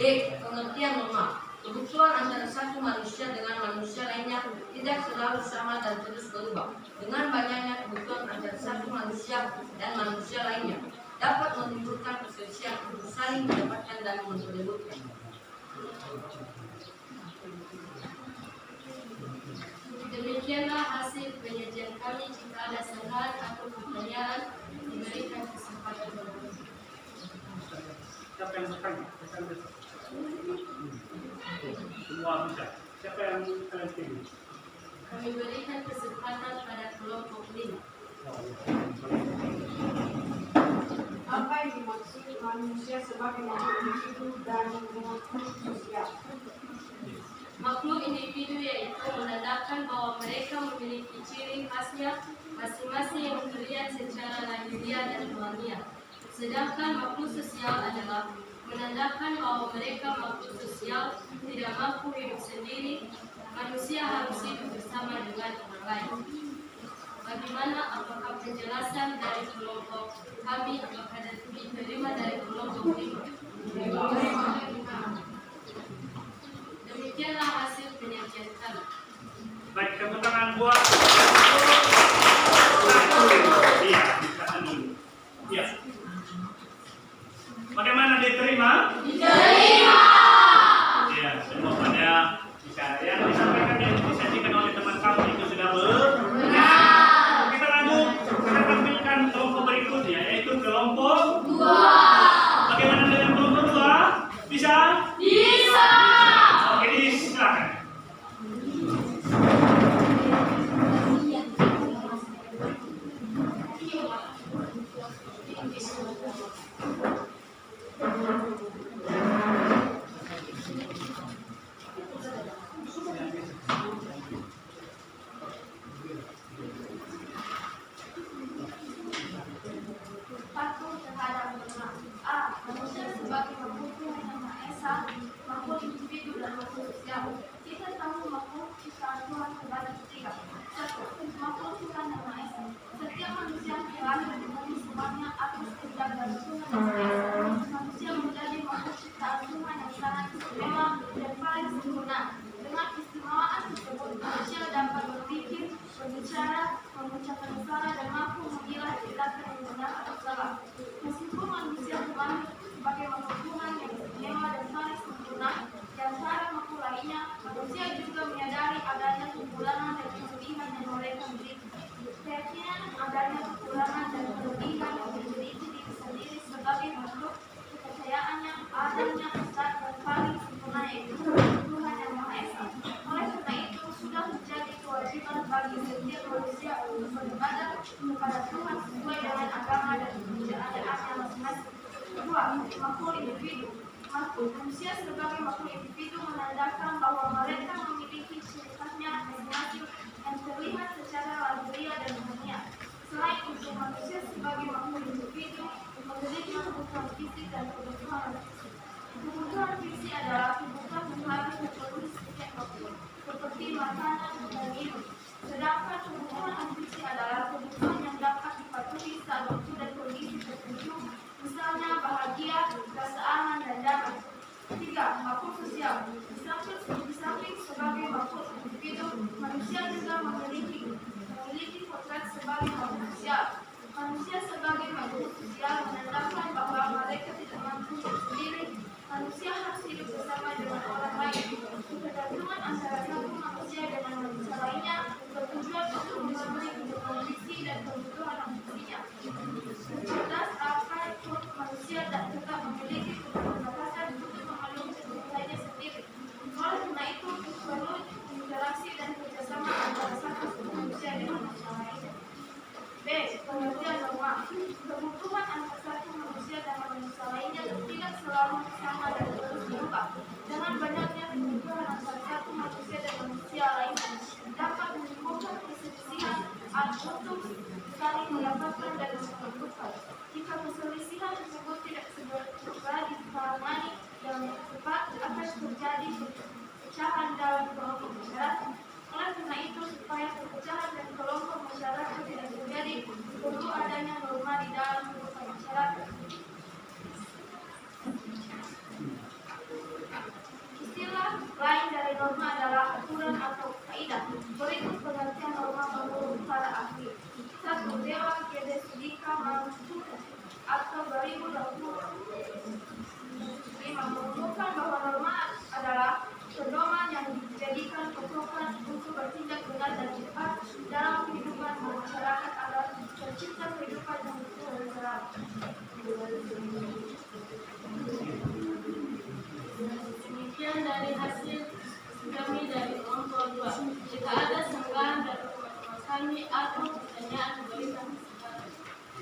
D. Pengertian norma. Kebutuhan antara satu manusia dengan manusia lainnya tidak selalu sama dan terus berubah. Dengan banyaknya kebutuhan antara satu manusia dan manusia lainnya dapat menimbulkan perselisihan untuk saling mendapatkan dan memperebutkan. Demikianlah hasil penyajian kami. Jika ada saran atau pertanyaan, diberikan kesempatan bertanya. Siapa yang bertanya? Semua bisa. Siapa yang kalian pilih? Kami berikan kesempatan pada kelompok 5. Apa yang dimaksud manusia sebagai makhluk individu dan makhluk sosial? Makhluk individu yaitu menandakan bahwa mereka memiliki ciri khasnya masing-masing yang terlihat secara lahiriah dan alamiah. Sedangkan makhluk sosial adalah menandakan bahwa mereka makhluk sosial tidak mampu hidup sendiri. Manusia harus hidup bersama dengan orang lain. Bagaimana? Apakah penjelasan dari kelompok kami apakah diterima dari kelompok 5? Demikianlah hasil penyajian kami. Baik, tepuk tangan buat. Iya, bisa dulu. Iya. Bagaimana diterima? Diterima. Iya, semuanya bisa. Yang disampaikan dan disajikan oleh teman kamu itu sudah benar. Kita lanjut, kita tampilkan kelompok berikutnya, yaitu kelompok visi utama. Patuh terhadap norma. A. Manusia sebagai makhluk yang Maha Esa, makhluk individu dan makhluk sosial. Kita tahu makhluk ciptaan Tuhan terbagi tiga. 1. Makhluk Tuhan yang Maha Esa. Setiap manusia yang lahir di bumi semuanya atas kehendak dan Tuhan yang Maha Esa. Manusia menjadi makhluk ciptaan Tuhan yang sangat istimewa dan paling sempurna. Dengan keistimewaan tersebut, manusia dapat berpikir, berbicara, mengucapkan salah dan mampu memilah tindakan yang benar atau salah. Meskipun manusia terlahir sebagai makhluk Tuhan yang istimewa dan paling sempurna, di antara makhluk lainnya, manusia juga menyadari adanya kekurangan dan kelebihan yang mereka miliki. Keyakinan adanya kekurangan dan kelebihan yang dimiliki diri sendiri sebagai makhluk, kepercayaannya adanya zat yang paling sempurna yaitu Tuhan yang Maha Esa. Oleh karena itu, sudah menjadi kewajiban bagi setiap manusia untuk beribadah kepada Tuhan sesuai dengan agama dan kepercayaannya masing-masing. 2. Makhluk individu. Manusia sebagai makhluk individu menandakan bahwa mereka memiliki ciri khasnya masing-masing yang terlihat secara lahiriah dan ilmiah. Selain itu, manusia sebagai makhluk individu memiliki kebutuhan fisik dan kebutuhan fisik. Kebutuhan fisik adalah kebutuhan yang harus dipenuhi setiap makhluk, seperti makanan dan minum. Sedangkan kebutuhan fisik adalah kebutuhan yang dapat dipatuhi saat waktu dan kondisi tertentu, misalnya bahagia, rasa aman, dan damai. 3. Makhluk sosial. Di samping sebagai makhluk individu, manusia juga memiliki potret sebagai makhluk sosial. Manusia sebagai makhluk sosial menandakan bahwa mereka tidak mampu sendiri. Manusia harus hidup bersama dengan orang lain. Ketergantungan antara satu manusia dengan manusia lainnya bertujuan untuk memenuhi kebutuhan fisik dan kebutuhan manusia. Cerdas akan manusia dan tetap memiliki keterbatasan untuk memenuhi kebutuhannya sendiri. Oleh karena itu, perlu interaksi dan kerjasama antara satu manusia dengan manusia lainnya. B. Pengertian norma. Kebutuhan antara satu manusia dan manusia lainnya tidak selalu sama dan terus berubah. Dengan banyaknya kebutuhan antara satu manusia dan manusia lainnya dapat menimbulkan perselisihan untuk saling mendapatkan dan memperlukan. Jika perselisihan tersebut tidak segera dipahami dan cepat, akan terjadi perpecahan dalam kelompok masyarakat. Oleh karena itu, supaya perpecahan dan kelompok masyarakat tidak terjadi, perlu adanya norma di dalam kehidupan masyarakat. Istilah lain dari norma adalah aturan atau kaidah. Berikut pengertian norma menurut para ahli. 1. Dewa Geodesika Mansuka atau 2020 menemukan bahwa norma adalah pedoman yang dijadikan patokan untuk bertindak benar dan cepat dalam kehidupan masyarakat agar tercipta kehidupan yang betul dan selamat. Demikian dari hasil kami dari kelompok 2. Jika ada sanggahan dari teman-teman kami atau pertanyaan, berikan kesempatan.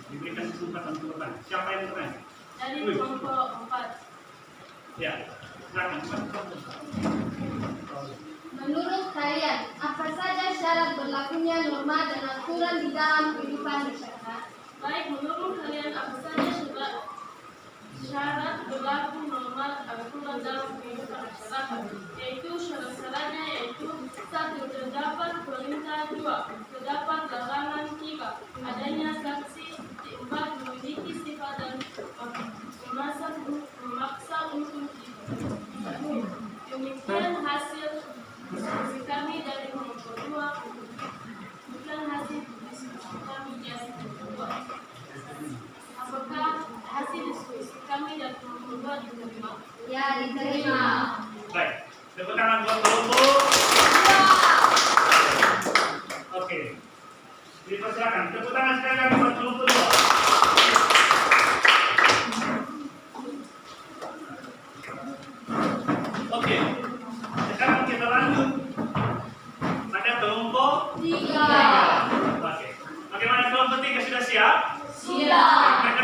Diberikan kesempatan untuk bertanya. Siapa yang bertanya? Dari kelompok 4. Ya, silakan. Menurut kalian, apa saja syarat berlakunya norma dan aturan di dalam kehidupan masyarakat? Baik, menurut kalian apa saja syarat berlaku norma aturan dalam kehidupan masyarakat? Yaitu syarat-syaratnya yaitu 1. Terdapat perintah. 2. Terdapat larangan. 3. Adanya sanksi. 4. Memiliki sifat dan memaksa untuk dipenuhi. Demikian hasil diskusi kami dari kelompok 2. Bukan hasil diskusi kami dari kelompok 2. Apakah hasil diskusi kami dari kelompok 2 diterima? Ya, diterima. Baik, tepuk tangan buat kelompok. Oke, dipersilakan. Tepuk tangan sekali lagi buat kelompok 2. Oke, sekarang kita lanjut pada kelompok 3. Oke, bagaimana kelompok 3 sudah siap? Siap. Mereka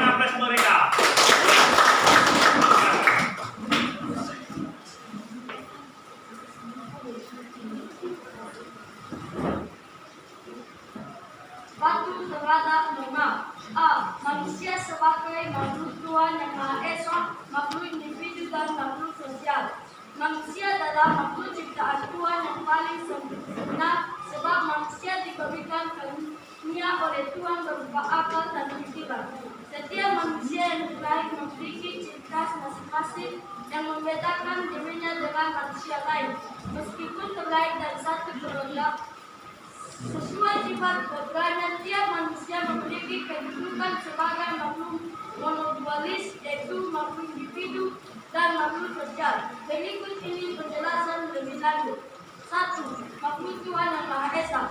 sebagai makhluk Tuhan yang Maha Esa, makhluk individu dan makhluk sosial. Manusia adalah makhluk ciptaan Tuhan yang paling sempurna sebab manusia diberikan karunia oleh Tuhan berupa akal dan pikiran. Setiap manusia yang terlahir memiliki ciri khas masing-masing yang membedakan dirinya dengan manusia lain. Meskipun terlahir dari satu keluarga, sesuai sifat kodratnya, tiap manusia memiliki kedudukan sebagai makhluk monopolis, yaitu makhluk individu dan makhluk sosial. Berikut ini penjelasan lebih lanjut. 1. Makhluk Tuhan yang Maha Esa.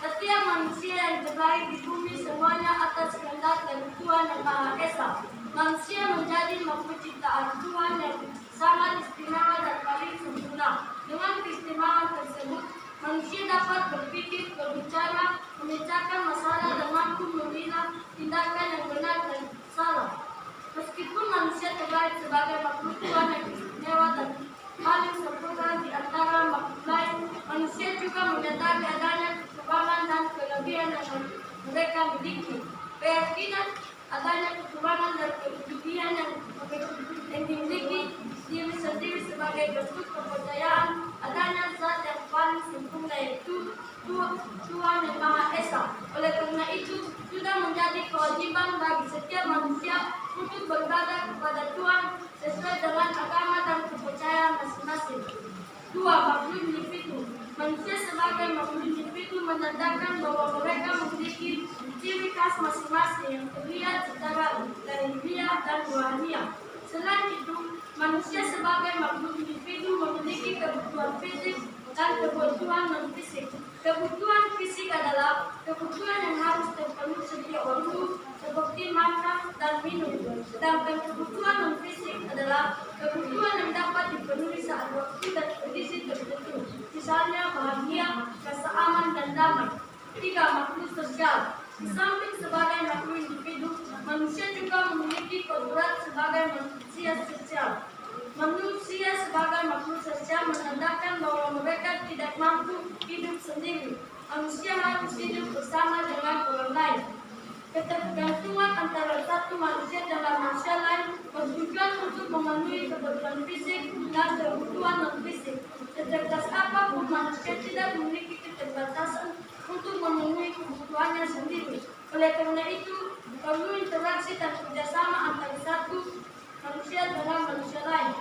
Setiap manusia yang terlahir di bumi semuanya atas kehendak dari Tuhan yang Maha Esa. Manusia menjadi makhluk ciptaan Tuhan yang sangat istimewa dan paling sempurna. Dengan keistimewaan tersebut, manusia dapat berpikir, berbicara, memecahkan masalah dan mampu memilah tindakan yang benar dan salah. Meskipun manusia terlahir sebagai makhluk Tuhan yang istimewa dan paling sempurna di antara makhluk lain, manusia juga menyadari adanya kekurangan dan kelebihan yang mereka miliki. Keyakinan adanya kekurangan dan kelebihan yang dimiliki diri sendiri sebagai bentuk kepercayaan adanya zat yang paling sempurna, yaitu Tuhan yang Maha Esa. Oleh karena itu, sudah menjadi kewajiban bagi setiap manusia untuk beribadah kepada Tuhan sesuai dengan agama dan kepercayaan masing-masing. 2. Makhluk individu. Manusia sebagai makhluk individu menandakan bahwa mereka memiliki ciri khas masing-masing yang terlihat secara lahiriah dan rohaniah. Selain itu, manusia sebagai makhluk individu memiliki kebutuhan fisik dan kebutuhan non-fisik. Kebutuhan fisik adalah kebutuhan yang harus terpenuhi sedia waktu, seperti makan dan minum. Sedangkan kebutuhan non-fisik adalah kebutuhan yang dapat dipenuhi saat waktu dan kondisi tertentu, misalnya bahagia, rasa aman, dan damai. 3. Makhluk sosial. Di samping sebagai makhluk individu, manusia juga memiliki kodrat sebagai manusia sosial. Manusia sebagai makhluk sosial menandakan bahwa mereka tidak mampu hidup sendiri. Manusia harus hidup bersama dengan orang lain. Ketergantungan antara satu manusia dengan manusia lain bertujuan untuk memenuhi kebutuhan fisik dan kebutuhan non-fisik. Secerdas apapun, manusia tidak memiliki keterbatasan untuk memenuhi kebutuhannya sendiri. Oleh karena itu, perlu interaksi dan kerjasama antara satu manusia dengan manusia lain.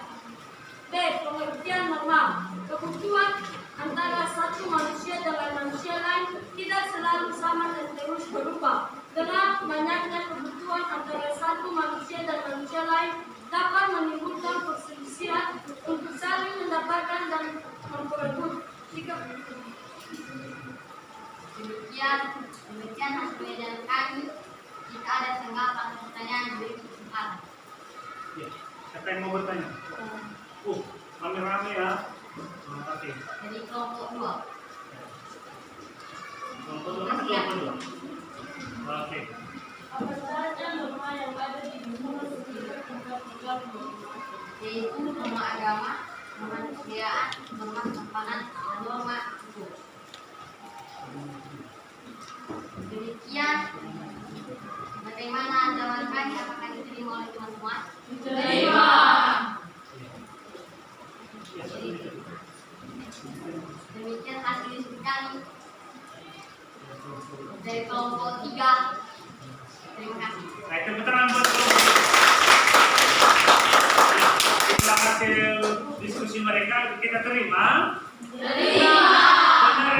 B. Pengertian normal. Kebutuhan antara satu manusia dengan manusia lain tidak selalu sama dan terus berubah. Dengan banyaknya kebutuhan antara satu manusia dan manusia lain dapat menimbulkan perselisihan untuk saling mendapatkan dan memperebut. Demikian hasil penelitian kami. Jika ada tanggapan atau pertanyaan, beri kesempatan. Ya, siapa yang mau bertanya? Rame-rame ya. Terima kasih. Jadi kelompok 2. Kelompok 2 kan kelompok 2. Oke. Apa saja norma yang ada di dunia sekitar tiga Yaitu norma agama, norma kemanusiaan, norma kesopanan, dan norma hukum. Demikian. Bagaimana jawaban kami? Apakah diterima oleh teman-teman? Diterima. Demikian hasil diskusi kami dari kelompok 3. Terima kasih. Baik, tepuk tangan buat kelompok. Setelah hasil diskusi mereka kita terima. Benar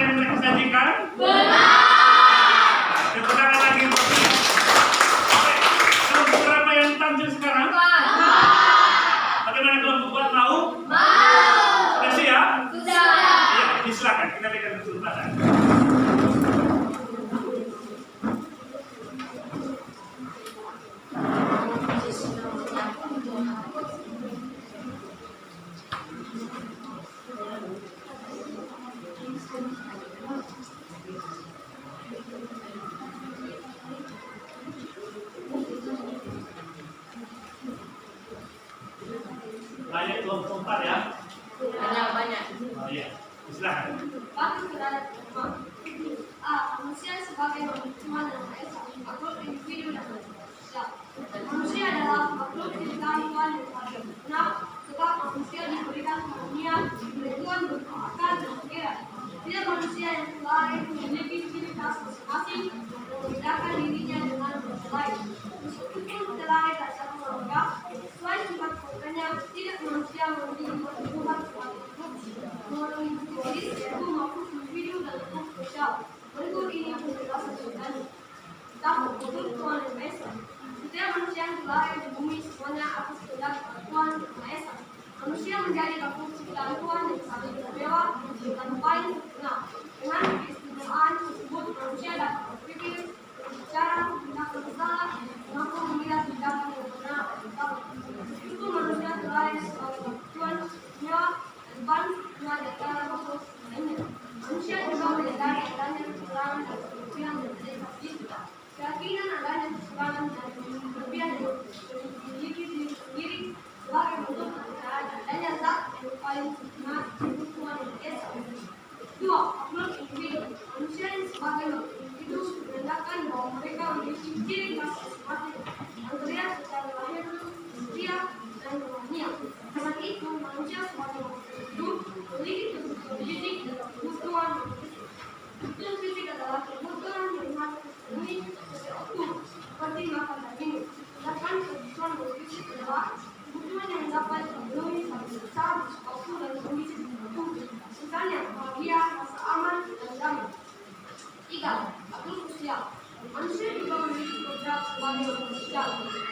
yang mereka sajikan? Tepuk tangan lagi untuk mereka. Kelompok berapa yang tampil sekarang? Bagaimana kelompok buat mau? Sudah siap? Iya, silakan kita berikan kesempatan. Banyak kelompok 4 ya? Banyak. Oh iya, silakan. Bagi terhadap A. Manusia sebagai makhluk Tuhan yang Maha Esa, makhluk individu dan makhluk sosial. Manusia Tuhan yang paling benar, sebab manusia diberikan karunia oleh Tuhan berupa akal dan pikiran. Tidak manusia yang lain memiliki ciri khas masing-masing dan membedakan dirinya dengan manusia lain. Meskipun terlahir dari satu keluarga, sesuai sifat keluarganya, tidak manusia memiliki pertumbuhan sebagai makhluk melalui biologis, yaitu makhluk individu dan makhluk sosial. Berikut ini penjelasan tentangnya. Pertama, makhluk Tuhan yang Maha Esa. Setiap manusia yang terlahir di bumi semuanya atas kehendak Tuhan yang Maha Esa. Manusia menjadi makhluk ciptaan Tuhan yang sangat istimewa dan paling sempurna. Dengan keistimewaan tersebut, manusia dapat berpikir, berbicara, tindakan bersalah, mampu melihat tindakan yang benar dan salah. Meskipun manusia terlahir sebagai makhluk Tuhan istimewa dan paling sempurna di antara makhluk lainnya, manusia juga menyadari adanya kekurangan dan kelebihan yang ada. Keyakinan adanya kekurangan dan kelebihan yang dimiliki diri sendiri sebagai bentuk kepercayaan adanya zat yang paling sempurna yaitu Tuhan yang Maha Esa. Dua, makhluk individu. Manusia yang sebagai makhluk individu menandakan bahwa mereka memiliki ciri khas masing-masing yang terlihat secara lahir, usia, dan rohaniah. Karena itu, manusia sebagai makhluk individu memiliki kebutuhan fisik dan kebutuhan fisik. Kebutuhan fisik adalah kebutuhan yang harus terpenuhi secara utuh, seperti makan dan minum. Sedangkan kebutuhan fisik adalah kebutuhan yang dapat terpenuhi secara besar waktu dan kondisi tertentu, misalnya bahagia, rasa aman, dan damai. Tiga, makhluk sosial. Manusia juga memiliki kodrat sebagai makhluk sosial.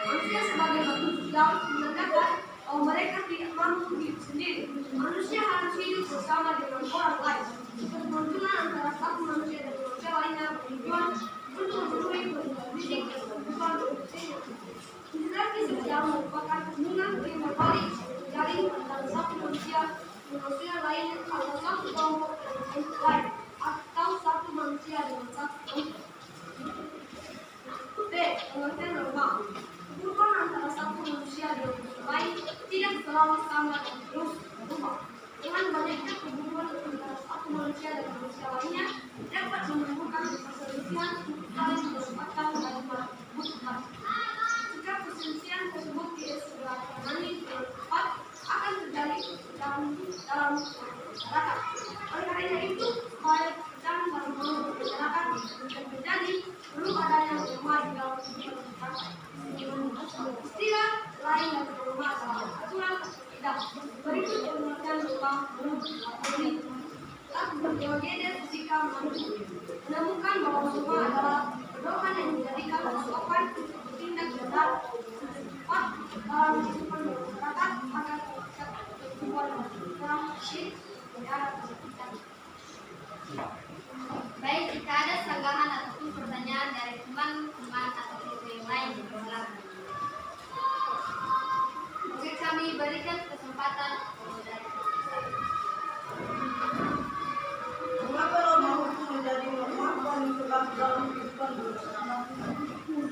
Manusia sebagai makhluk sosial menandakan bahwa mereka tidak mampu hidup sendiri. Manusia harus hidup bersama dengan orang lain. Keberuntungan antara satu manusia dan manusia lainnya bertujuan untuk memenuhi kebutuhan fisik dan kebutuhan fisiknya. Interaksi sosial merupakan hubungan yang berbalik terjalin antara satu manusia dan manusia lain atau satu kelompok dengan kelompok lain atau satu manusia dengan satu kelompok. B. Pengertian normal. Hubungan antara satu manusia dengan manusia lain tidak selalu sama dan terus berubah. Dengan banyaknya hubungan antara satu manusia dan manusia lainnya dapat menimbulkan perselisihan saling mendapatkan dan membutuhkan. Jika perselisihan tersebut tidak segera ditangani dengan tepat, akan terjadi dalam masyarakat. Oleh karena itu, supaya perbedaan dalam masyarakat tidak terjadi, perlu adanya norma di dalam kehidupan masyarakat. Istilah lain dari norma adalah aturan atau tidak. Berikut pengertian norma menurut Apoli. Diogenes Fisika menemukan bahwa norma adalah pedoman yang menjadikan patokan untuk bertindak benar dan cepat dalam kehidupan masyarakat agar tercapai pertumbuhan dalam negara terdekat. Baik, jika ada sanggahan ataupun pertanyaan dari teman-teman atau guru yang lain di dalam, mungkin kami berikan kesempatan dari Mengapa norma hukum menjadi norma paling tegas dalam kehidupan bersama?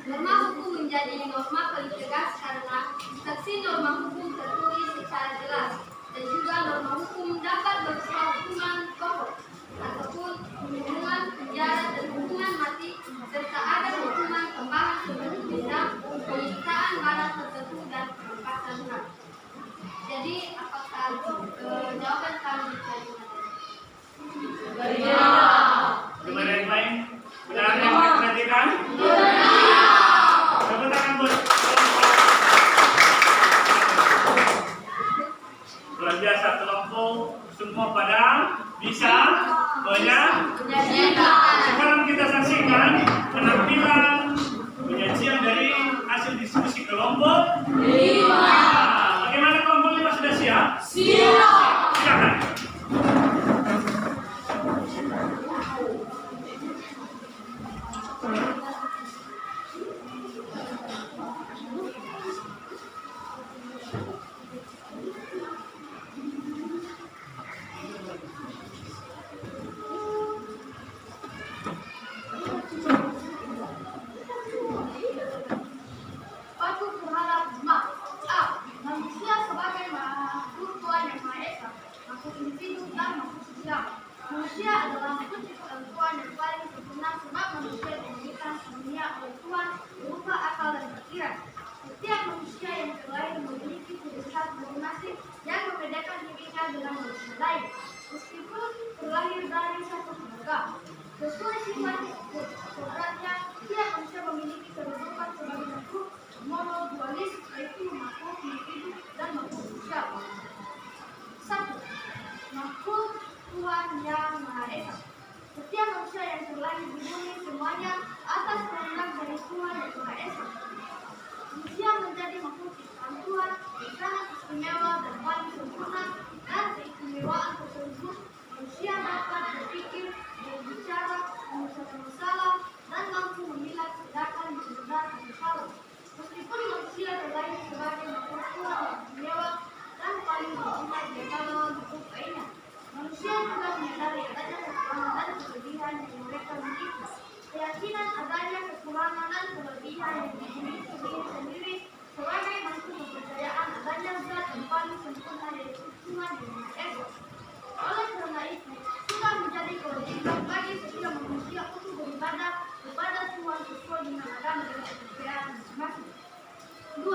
norma hukum menjadi norma paling tegas karena saksi norma hukum tertulis secara jelas dan juga norma hukum dapat berupa hukuman pokok ataupun hukuman penjara dan hukuman mati serta ada hukuman tambahan seperti denda, penyiksaan barang tertentu dan pelepasan hak. Jadi apakah jawaban kami diterima? Gimana yang lain? Benar yang diperhatikan? Tepuk tangan buat luar biasa kelompok semua pada bisa sekarang kita saksikan penampilan penyajian dari hasil diskusi kelompok 5. Bagaimana kelompok 5 sudah siap? Siap. Silakan. Aku berharap manusia sebagai makhluk Tuhan yang Maha Esa, makhluk individu dan makhluk sosial. Manusia adalah makhluk ciptaan Tuhan yang paling sempurna sebab manusia diberikan karunia oleh Tuhan berupa akal dan pikiran. Setiap manusia yang terlahir memiliki sifat masing-masing yang membedakan dirinya dengan manusia lain. Meskipun terlahir dari satu keluarga, sesuai sifat kodratnya, tiap manusia memiliki kedudukan sebagai makhluk monodualis, yaitu makhluk individu dan makhluk sosial. 1. Makhluk Tuhan yang Maha Esa. Setiap manusia yang terlahir di bumi semuanya atas kehendak dari Tuhan yang Maha Esa. Manusia menjadi makhluk ciptaan Tuhan yang sangat istimewa dan paling sempurna, dan keistimewaan tersebut manusia dapat berpikir, berbicara, menyelesaikan masalah, dan mampu memilah tindakan yang benar atau salah. Meskipun manusia terlahir sebagai makhluk Tuhan yang istimewa dan paling sempurna di antara makhluk lainnya, manusia juga menyadari adanya kekurangan dan kelebihan yang mereka miliki. Keyakinan adanya kekurangan dan kelebihan yang dimiliki diri sendiri sebagai bentuk kepercayaan adanya zat yang paling sempurna yaitu Tuhan yang Maha Esa. Oleh karena itu, sudah menjadi kewajiban bagi setiap manusia untuk beribadah kepada Tuhan sesuai dengan agama dan kepercayaan masing-masing. 2.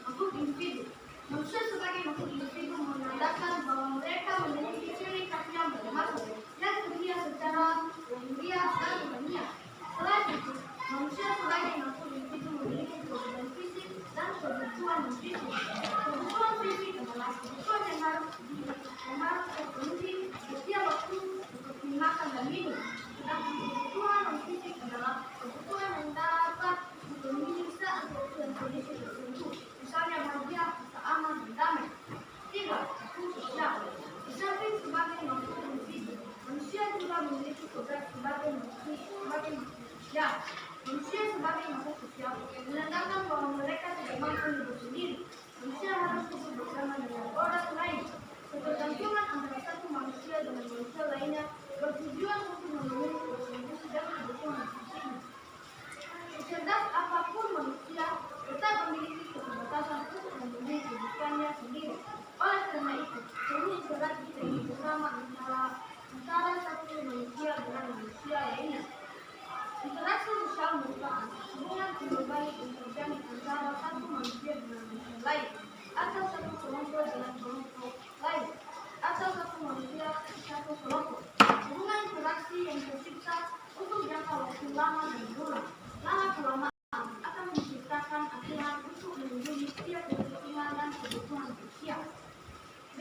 Makhluk individu. Manusia sebagai makhluk individu menandakan bahwa mereka memiliki ciri khas yang bermakna yang terlihat secara lahiriah dan ilmiah. Selain itu, manusia sebagai makhluk individu memiliki kebutuhan fisik dan kebutuhan fisik. Kebutuhan fisik adalah kebutuhan yang harus terpenuhi setiap waktu seperti makan dan minum. Sedangkan kebutuhan fisik adalah kebutuhan yang dapat dipenuhi saat waktu dan kondisi tertentu. Misalnya bahagia, aman, dan damai. 3. Makhluk sosial. Di samping sebagai makhluk individu, manusia juga memiliki kodrat sebagai makhluk sosial. Manusia sebagai makhluk sosial menandakan bahwa mereka tidak mampu hidup sendiri. Manusia harus hidup bersama dengan orang lain. Ketergantungan antara satu manusia dengan manusia lainnya bertujuan untuk memenuhi kebutuhan dan kebutuhan fisiknya. Secerdas apapun manusia tetap memiliki keterbatasan untuk memenuhi kebutuhannya sendiri. Oleh karena itu, perlu interaksi hidup bersama antara satu manusia dengan manusia lainnya. Interaksi sosial merupakan hubungan yang baik yang terjadi antara satu manusia dengan manusia lain, atau satu kelompok dengan kelompok lain, atau satu manusia satu kelompok. Hubungan interaksi yang tercipta untuk jangka waktu lama dan berulang. Lama-kelamaan akan menciptakan aturan untuk melindungi setiap kepentingan dan kebutuhan sosial. B.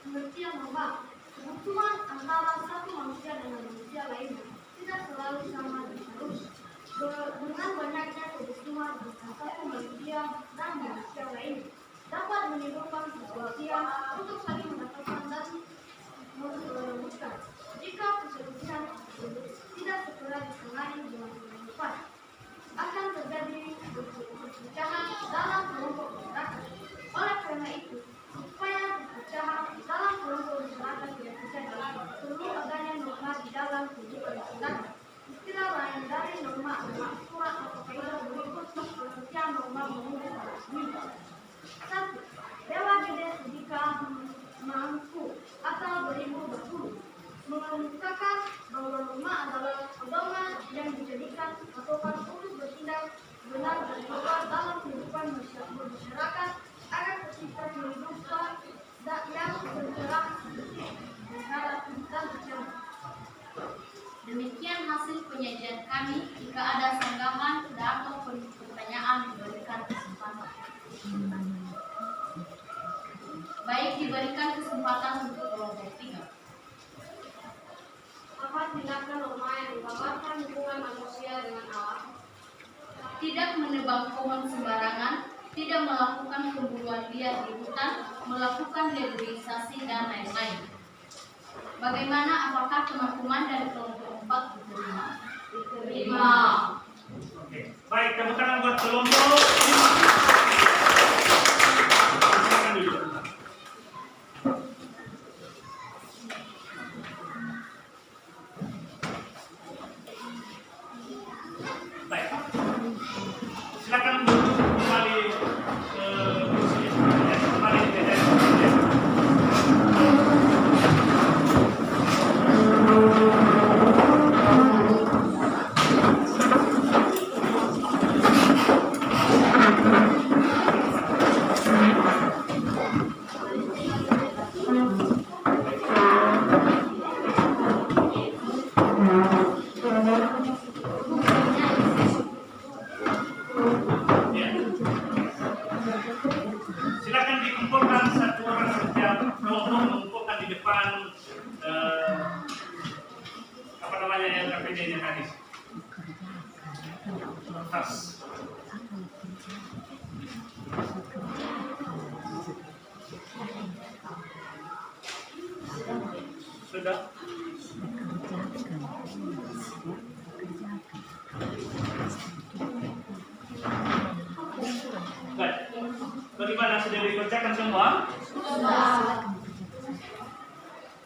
Pengertian normal. Kebutuhan antara satu manusia dengan manusia lainnya tidak selalu sama dan harus. Dengan banyaknya kebutuhan antara satu manusia dan manusia lainnya dapat menimbulkan perselisihan untuk saling mendapatkan dan merebutkan. Jika perselisihan tersebut tidak segera ditangani dengan tepat, akan terjadi perpecahan dalam kelompok masyarakat. Oleh karena itu, supaya perpecahan dalam kelompok masyarakat tidak terjadi, perlu adanya norma di dalam kehidupan masyarakat. Istilah lain dari norma adalah aturan atau kaidah berikut pengertian norma menurut para ahli. 1. Dewa Gede Sudika Mangku atau berilmu berguru mengemukakan bahwa norma adalah pedoman yang dijadikan patokan untuk bertindak benar dan tepat dalam kehidupan masyarakat agar tercipta kehidupan yang bergerak bersih, berharap dan berjalan. Demikian hasil penyajian kami. Jika ada sanggahan atau pertanyaan, diberikan kesempatan. Baik, diberikan kesempatan untuk kelompok 3. Apa tindakan norma yang menggambarkan hubungan manusia dengan alam? Tidak menebang pohon sembarangan, tidak melakukan pembunuhan liar di hutan, melakukan deforestation dan lain-lain. Bagaimana, apakah teman-teman dari kelompok 4 diterima? Diterima. Oke. Baik, tepuk tangan buat kelompok. Silakan duduk. Baik. Silakan kembali ke kursi. Kembali ke meja. Silakan dikumpulkan satu orang setiap kelompok mengumpulkan di depan apa namanya LKPD-nya tadi. Tas. Sudah. Baik. Bagaimana, sudah dikerjakan semua? Sudah.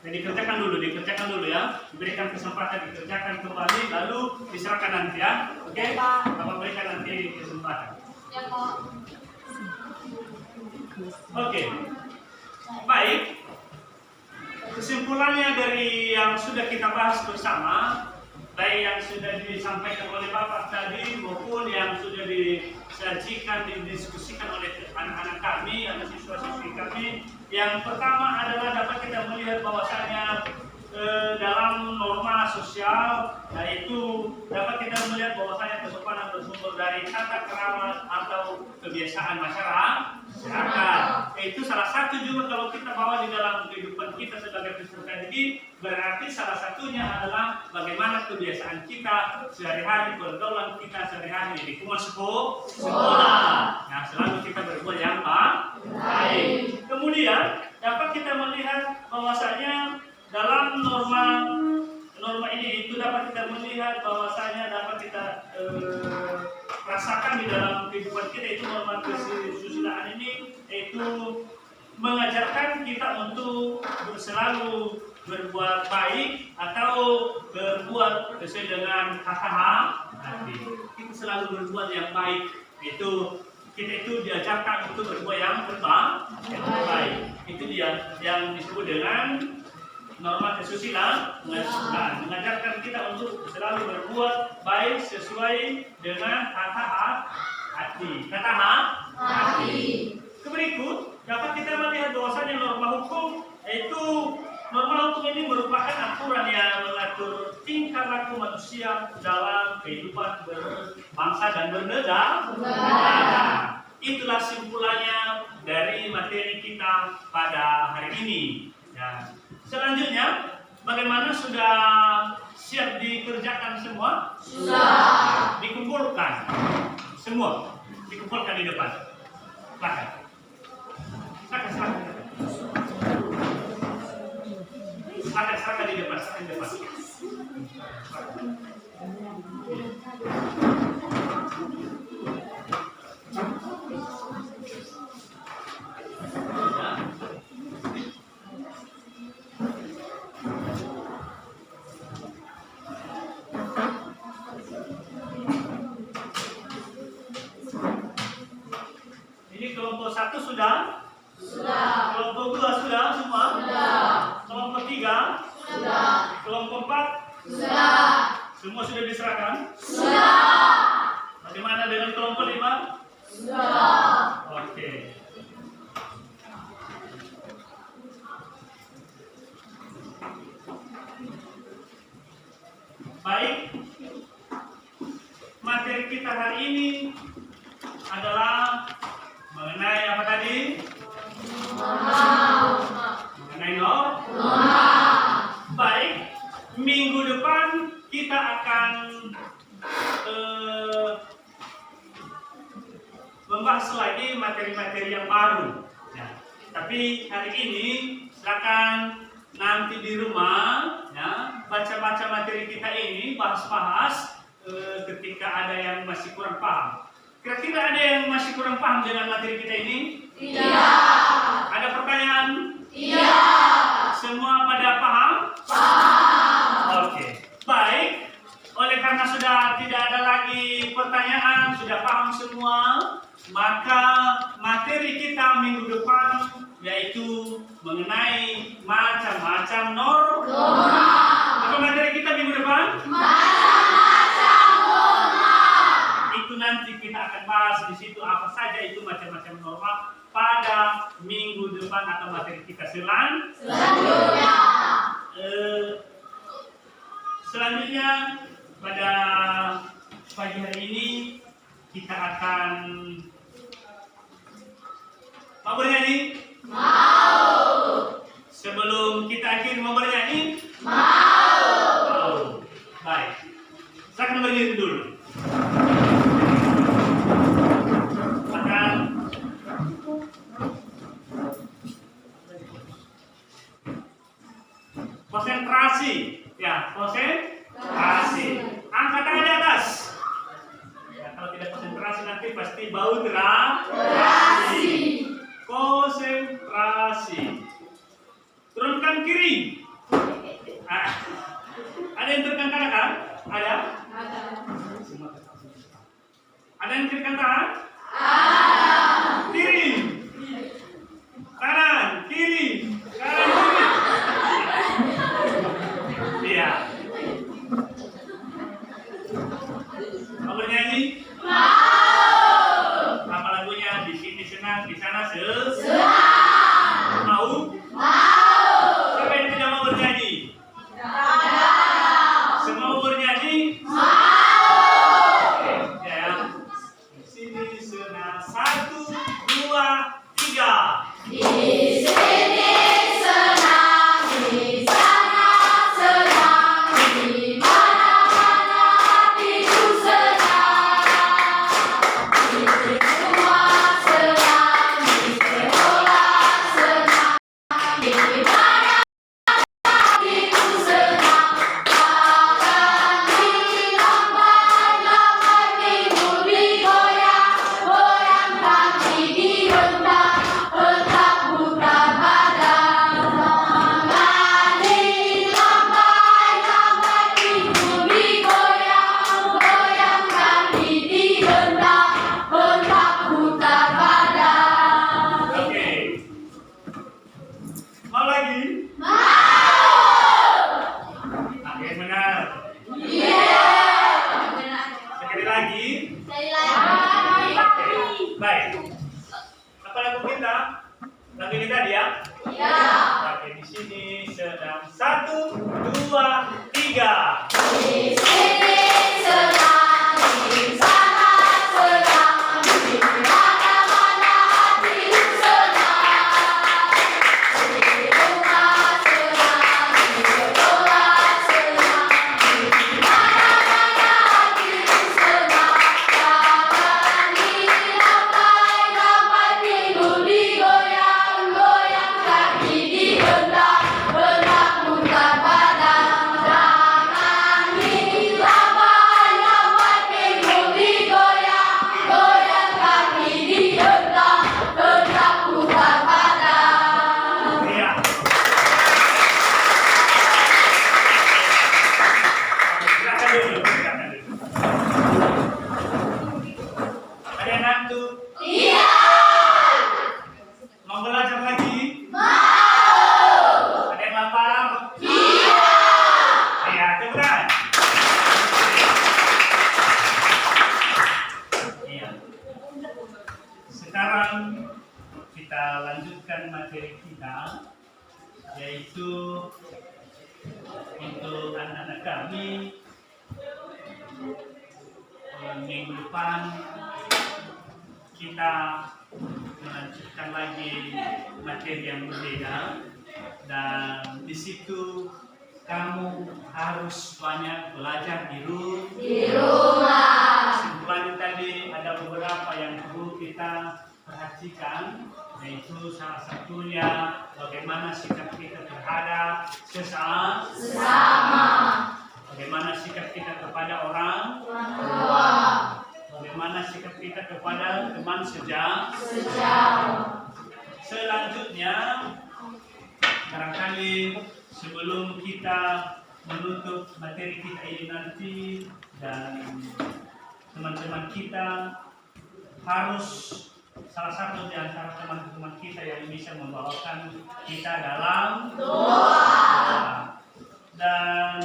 Jadi dikerjakan dulu ya. Diberikan kesempatan dikerjakan kembali, lalu diserahkan nanti ya. Oke? Bapak berikan nanti kesempatan. Ya, Kok. Oke. Baik. Kesimpulannya dari yang sudah kita bahas bersama, baik yang sudah disampaikan oleh Bapak tadi maupun yang sudah disajikan, didiskusikan oleh anak-anak kami, anak siswa-siswi kami. Yang pertama adalah dapat kita melihat bahwasanya dalam norma sosial, yaitu dapat kita melihat bahwasanya kesopanan bersumber dari tata krama atau kebiasaan masyarakat. Itu salah satu juga kalau kita bawa di dalam kehidupan kita sebagai peserta didik, berarti salah satunya adalah bagaimana kebiasaan kita sehari-hari, pergaulan kita sehari-hari di lingkungan sekolah. Nah, selalu kita berbuat yang baik. Kemudian dapat kita melihat bahwasanya dalam norma ini itu dapat kita melihat bahwasanya dapat kita rasakan di dalam kehidupan kita, itu norma kesusilaan ini itu mengajarkan kita untuk selalu berbuat baik atau berbuat sesuai dengan kata hati. Kita selalu berbuat yang baik, itu kita itu diajarkan untuk berbuat yang terbaik. Itu dia yang disebut dengan norma kesusilaan, mengajarkan kita untuk selalu berbuat baik sesuai dengan kata hati. Berikut dapat kita melihat bahwasanya norma hukum, yaitu norma hukum ini merupakan aturan yang mengatur tingkah laku manusia dalam kehidupan berbangsa dan bernegara. Itulah simpulannya dari materi kita pada hari ini. Ya. Selanjutnya, bagaimana, sudah siap dikerjakan semua? Sudah. Dikumpulkan semua, dikumpulkan di depan. Silakan di depan, Ini kelompok 1 sudah? Sudah. Kelompok 2 sudah semua? Sudah. Kelompok 3? Sudah. Kelompok 4? Sudah. Semua sudah diserahkan? Sudah. Bagaimana dengan kelompok 5? Sudah. Oke. Baik. Materi kita hari ini adalah mengenai apa tadi? Mengenai norma. Baik, minggu depan kita akan membahas lagi materi-materi yang baru. Ya. Tapi hari ini silakan nanti di rumah ya, baca-baca materi kita ini, bahas-bahas ketika ada yang masih kurang paham. Kira-kira ada yang masih kurang paham dengan materi kita ini? Tidak. Ada pertanyaan? Tidak. Semua pada paham? Paham. Oke. Baik. Oleh karena sudah tidak ada lagi pertanyaan, sudah paham semua, maka materi kita minggu depan yaitu mengenai macam-macam norma. Apa materi kita minggu depan? Macam-macam norma. Itu nanti kita akan bahas di situ apa saja itu macam-macam norma pada minggu depan atau materi kita selanjutnya. Selanjutnya pada pagi hari ini kita akan Mau bernyanyi? Mau. Sebelum kita akhiri mau bernyanyi? Mau. Baik. Saya akan berdiri dulu. Akan konsentrasi. Ya, konsentrasi. Angkat tangan di atas. Ya, kalau tidak konsentrasi nanti pasti bau terasi. Konsentrasi. Turunkan kiri. Ada yang turunkan kanan? Ada? Ada yang turunkan tangan? Kiri. Kanan, kiri. Kanan, kiri. Iya. Mau bernyanyi? Mau. Apa lagunya? Di sini senang, di sana senang. Mau? Siapa yang tidak mau bernyanyi? Semua mau bernyanyi? Ya. Di sini senang. 1, 2, 3. Baik. Apa lagu kita? Lagu ini tadi ya? Iya. Oke, di sini sedang 1, 2, 3. Di sini sedang, di sana sedang, di mana-mana hatiku senang. Di rumah senang, di sekolah senang, di mana-mana hatiku senang. Sekarang kita lanjutkan materi kita, yaitu untuk anak-anak kami minggu depan kita melanjutkan lagi materi yang berbeda, dan di situ kamu harus banyak belajar di rumah. Kesimpulannya tadi ada beberapa yang perlu kita perhatikan, yaitu salah satunya bagaimana sikap kita terhadap sesama, bagaimana sikap kita kepada orang tua, bagaimana sikap kita kepada teman sejauh. Selanjutnya, barangkali sebelum kita menutup materi kita ini nanti, dan teman-teman kita harus, salah satu di antara teman-teman kita yang bisa membawakan kita dalam doa. Dan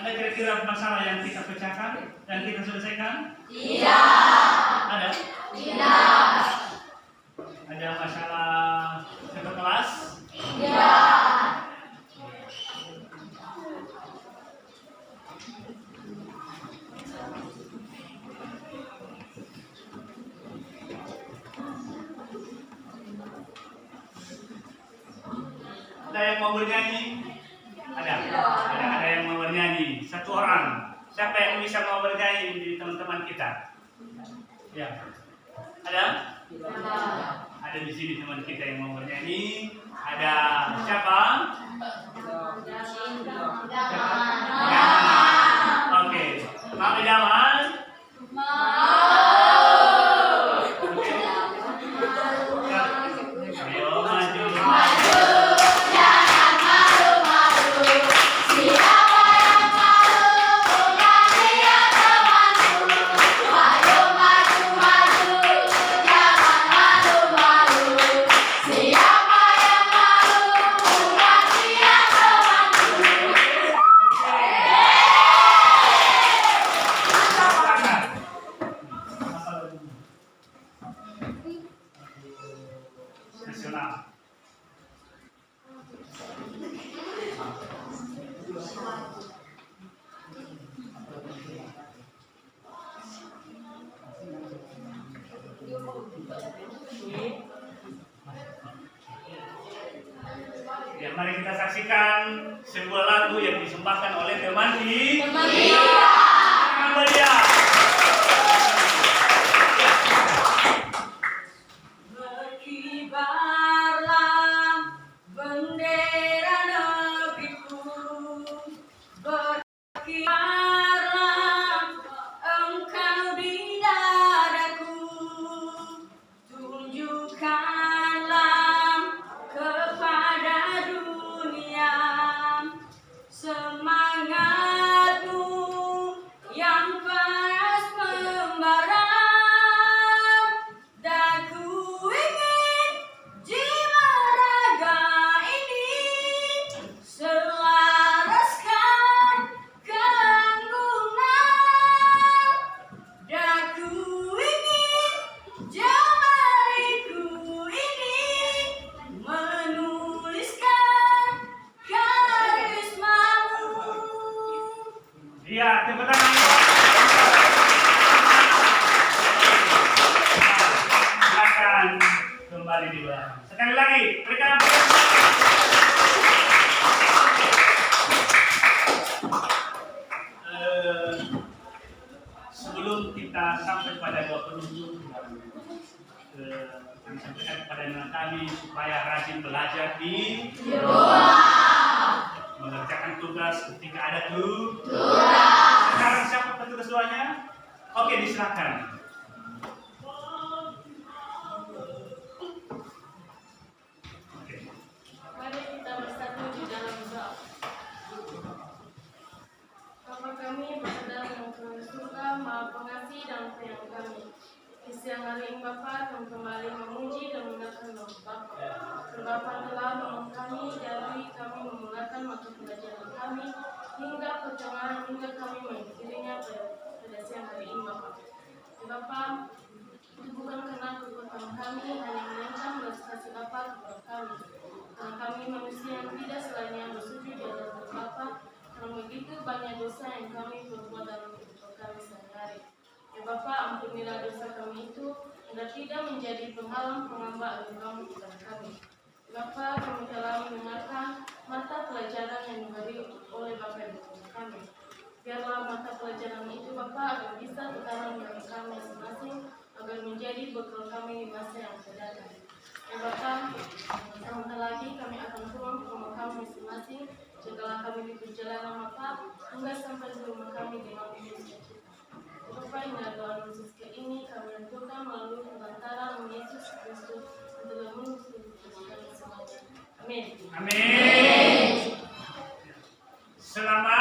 ada kira-kira masalah yang kita pecahkan, yang kita selesaikan? Tidak. Ada? Tidak. Ada masalah satu kelas? Tidak. Ada yang mau bernyanyi? Ada yang mau bernyanyi. Satu orang. Siapa yang bisa mau bernyanyi di teman-teman kita? Ya. Ada? Ada di sini teman kita yang mau bernyanyi. Ada siapa? Oke. Mau idaman? Ayo maju. Nasional. Ya, mari kita saksikan sebuah lagu yang disembahkan oleh teman di Maria. Berkibarlah bendera negeriku, berkibarlah engkau di dadaku, tunjukkanlah kepada dunia semangatmu yang panas membara. Dan ku ingin jiwa raga ini selaraskan keanggunan. Dan ku ingin jemariku ini menuliskan karismamu. Iya, tepuk tangan. Silakan kembali di belakang. Sekali lagi, berikan sebelum kita sampai pada dua penunjuk kami sampaikan kepada anak kami supaya rajin belajar di mengerjakan tugas ketika ada tugas. Sekarang siapa petugas doanya? Oke, diserahkan. Mari kita bersatu di dalam doa. Bapa kami berada yang Tuhan surga, Maha Pengasih dan Penyayang kami. Di siang hari ini Bapa kami kembali memuji dan menggunakan nama Bapa. Bapa telah menolong kami dari kami memulakan mata pelajaran kami hingga pertengahan hingga kami mengakhirinya pada siang hari ini Bapa. Bapa, itu bukan karena kekuatan kami, hanya melainkan belas kasih Bapa kepada kami. Karena kami manusia yang tidak selayaknya bersujud di hadapan Bapa, karena begitu banyak dosa yang kami perbuat dalam kehidupan kami sehari-hari. Ya Bapa, ampunilah dosa kami itu, agar tidak menjadi penghalang penghambat agama kepada kami. Bapa, kami telah mendengarkan mata pelajaran yang diberi oleh Bapa yang berkata kami. Biarlah mata pelajaran itu Bapa agar bisa tertanam dalam kami masing-masing, agar menjadi bekal kami di masa yang akan datang. Ya Bapa, sebentar lagi kami akan pulang ke rumah kami masing-masing. Jagalah kami di perjalanan Bapa, hingga sampai di rumah kami dengan Indonesia kita. Bapa, hingga doa Yesus ke ini kami lakukan melalui perantaraan Yesus Kristus yang telah mengusir kami semuanya. Amin. Amin. Selamat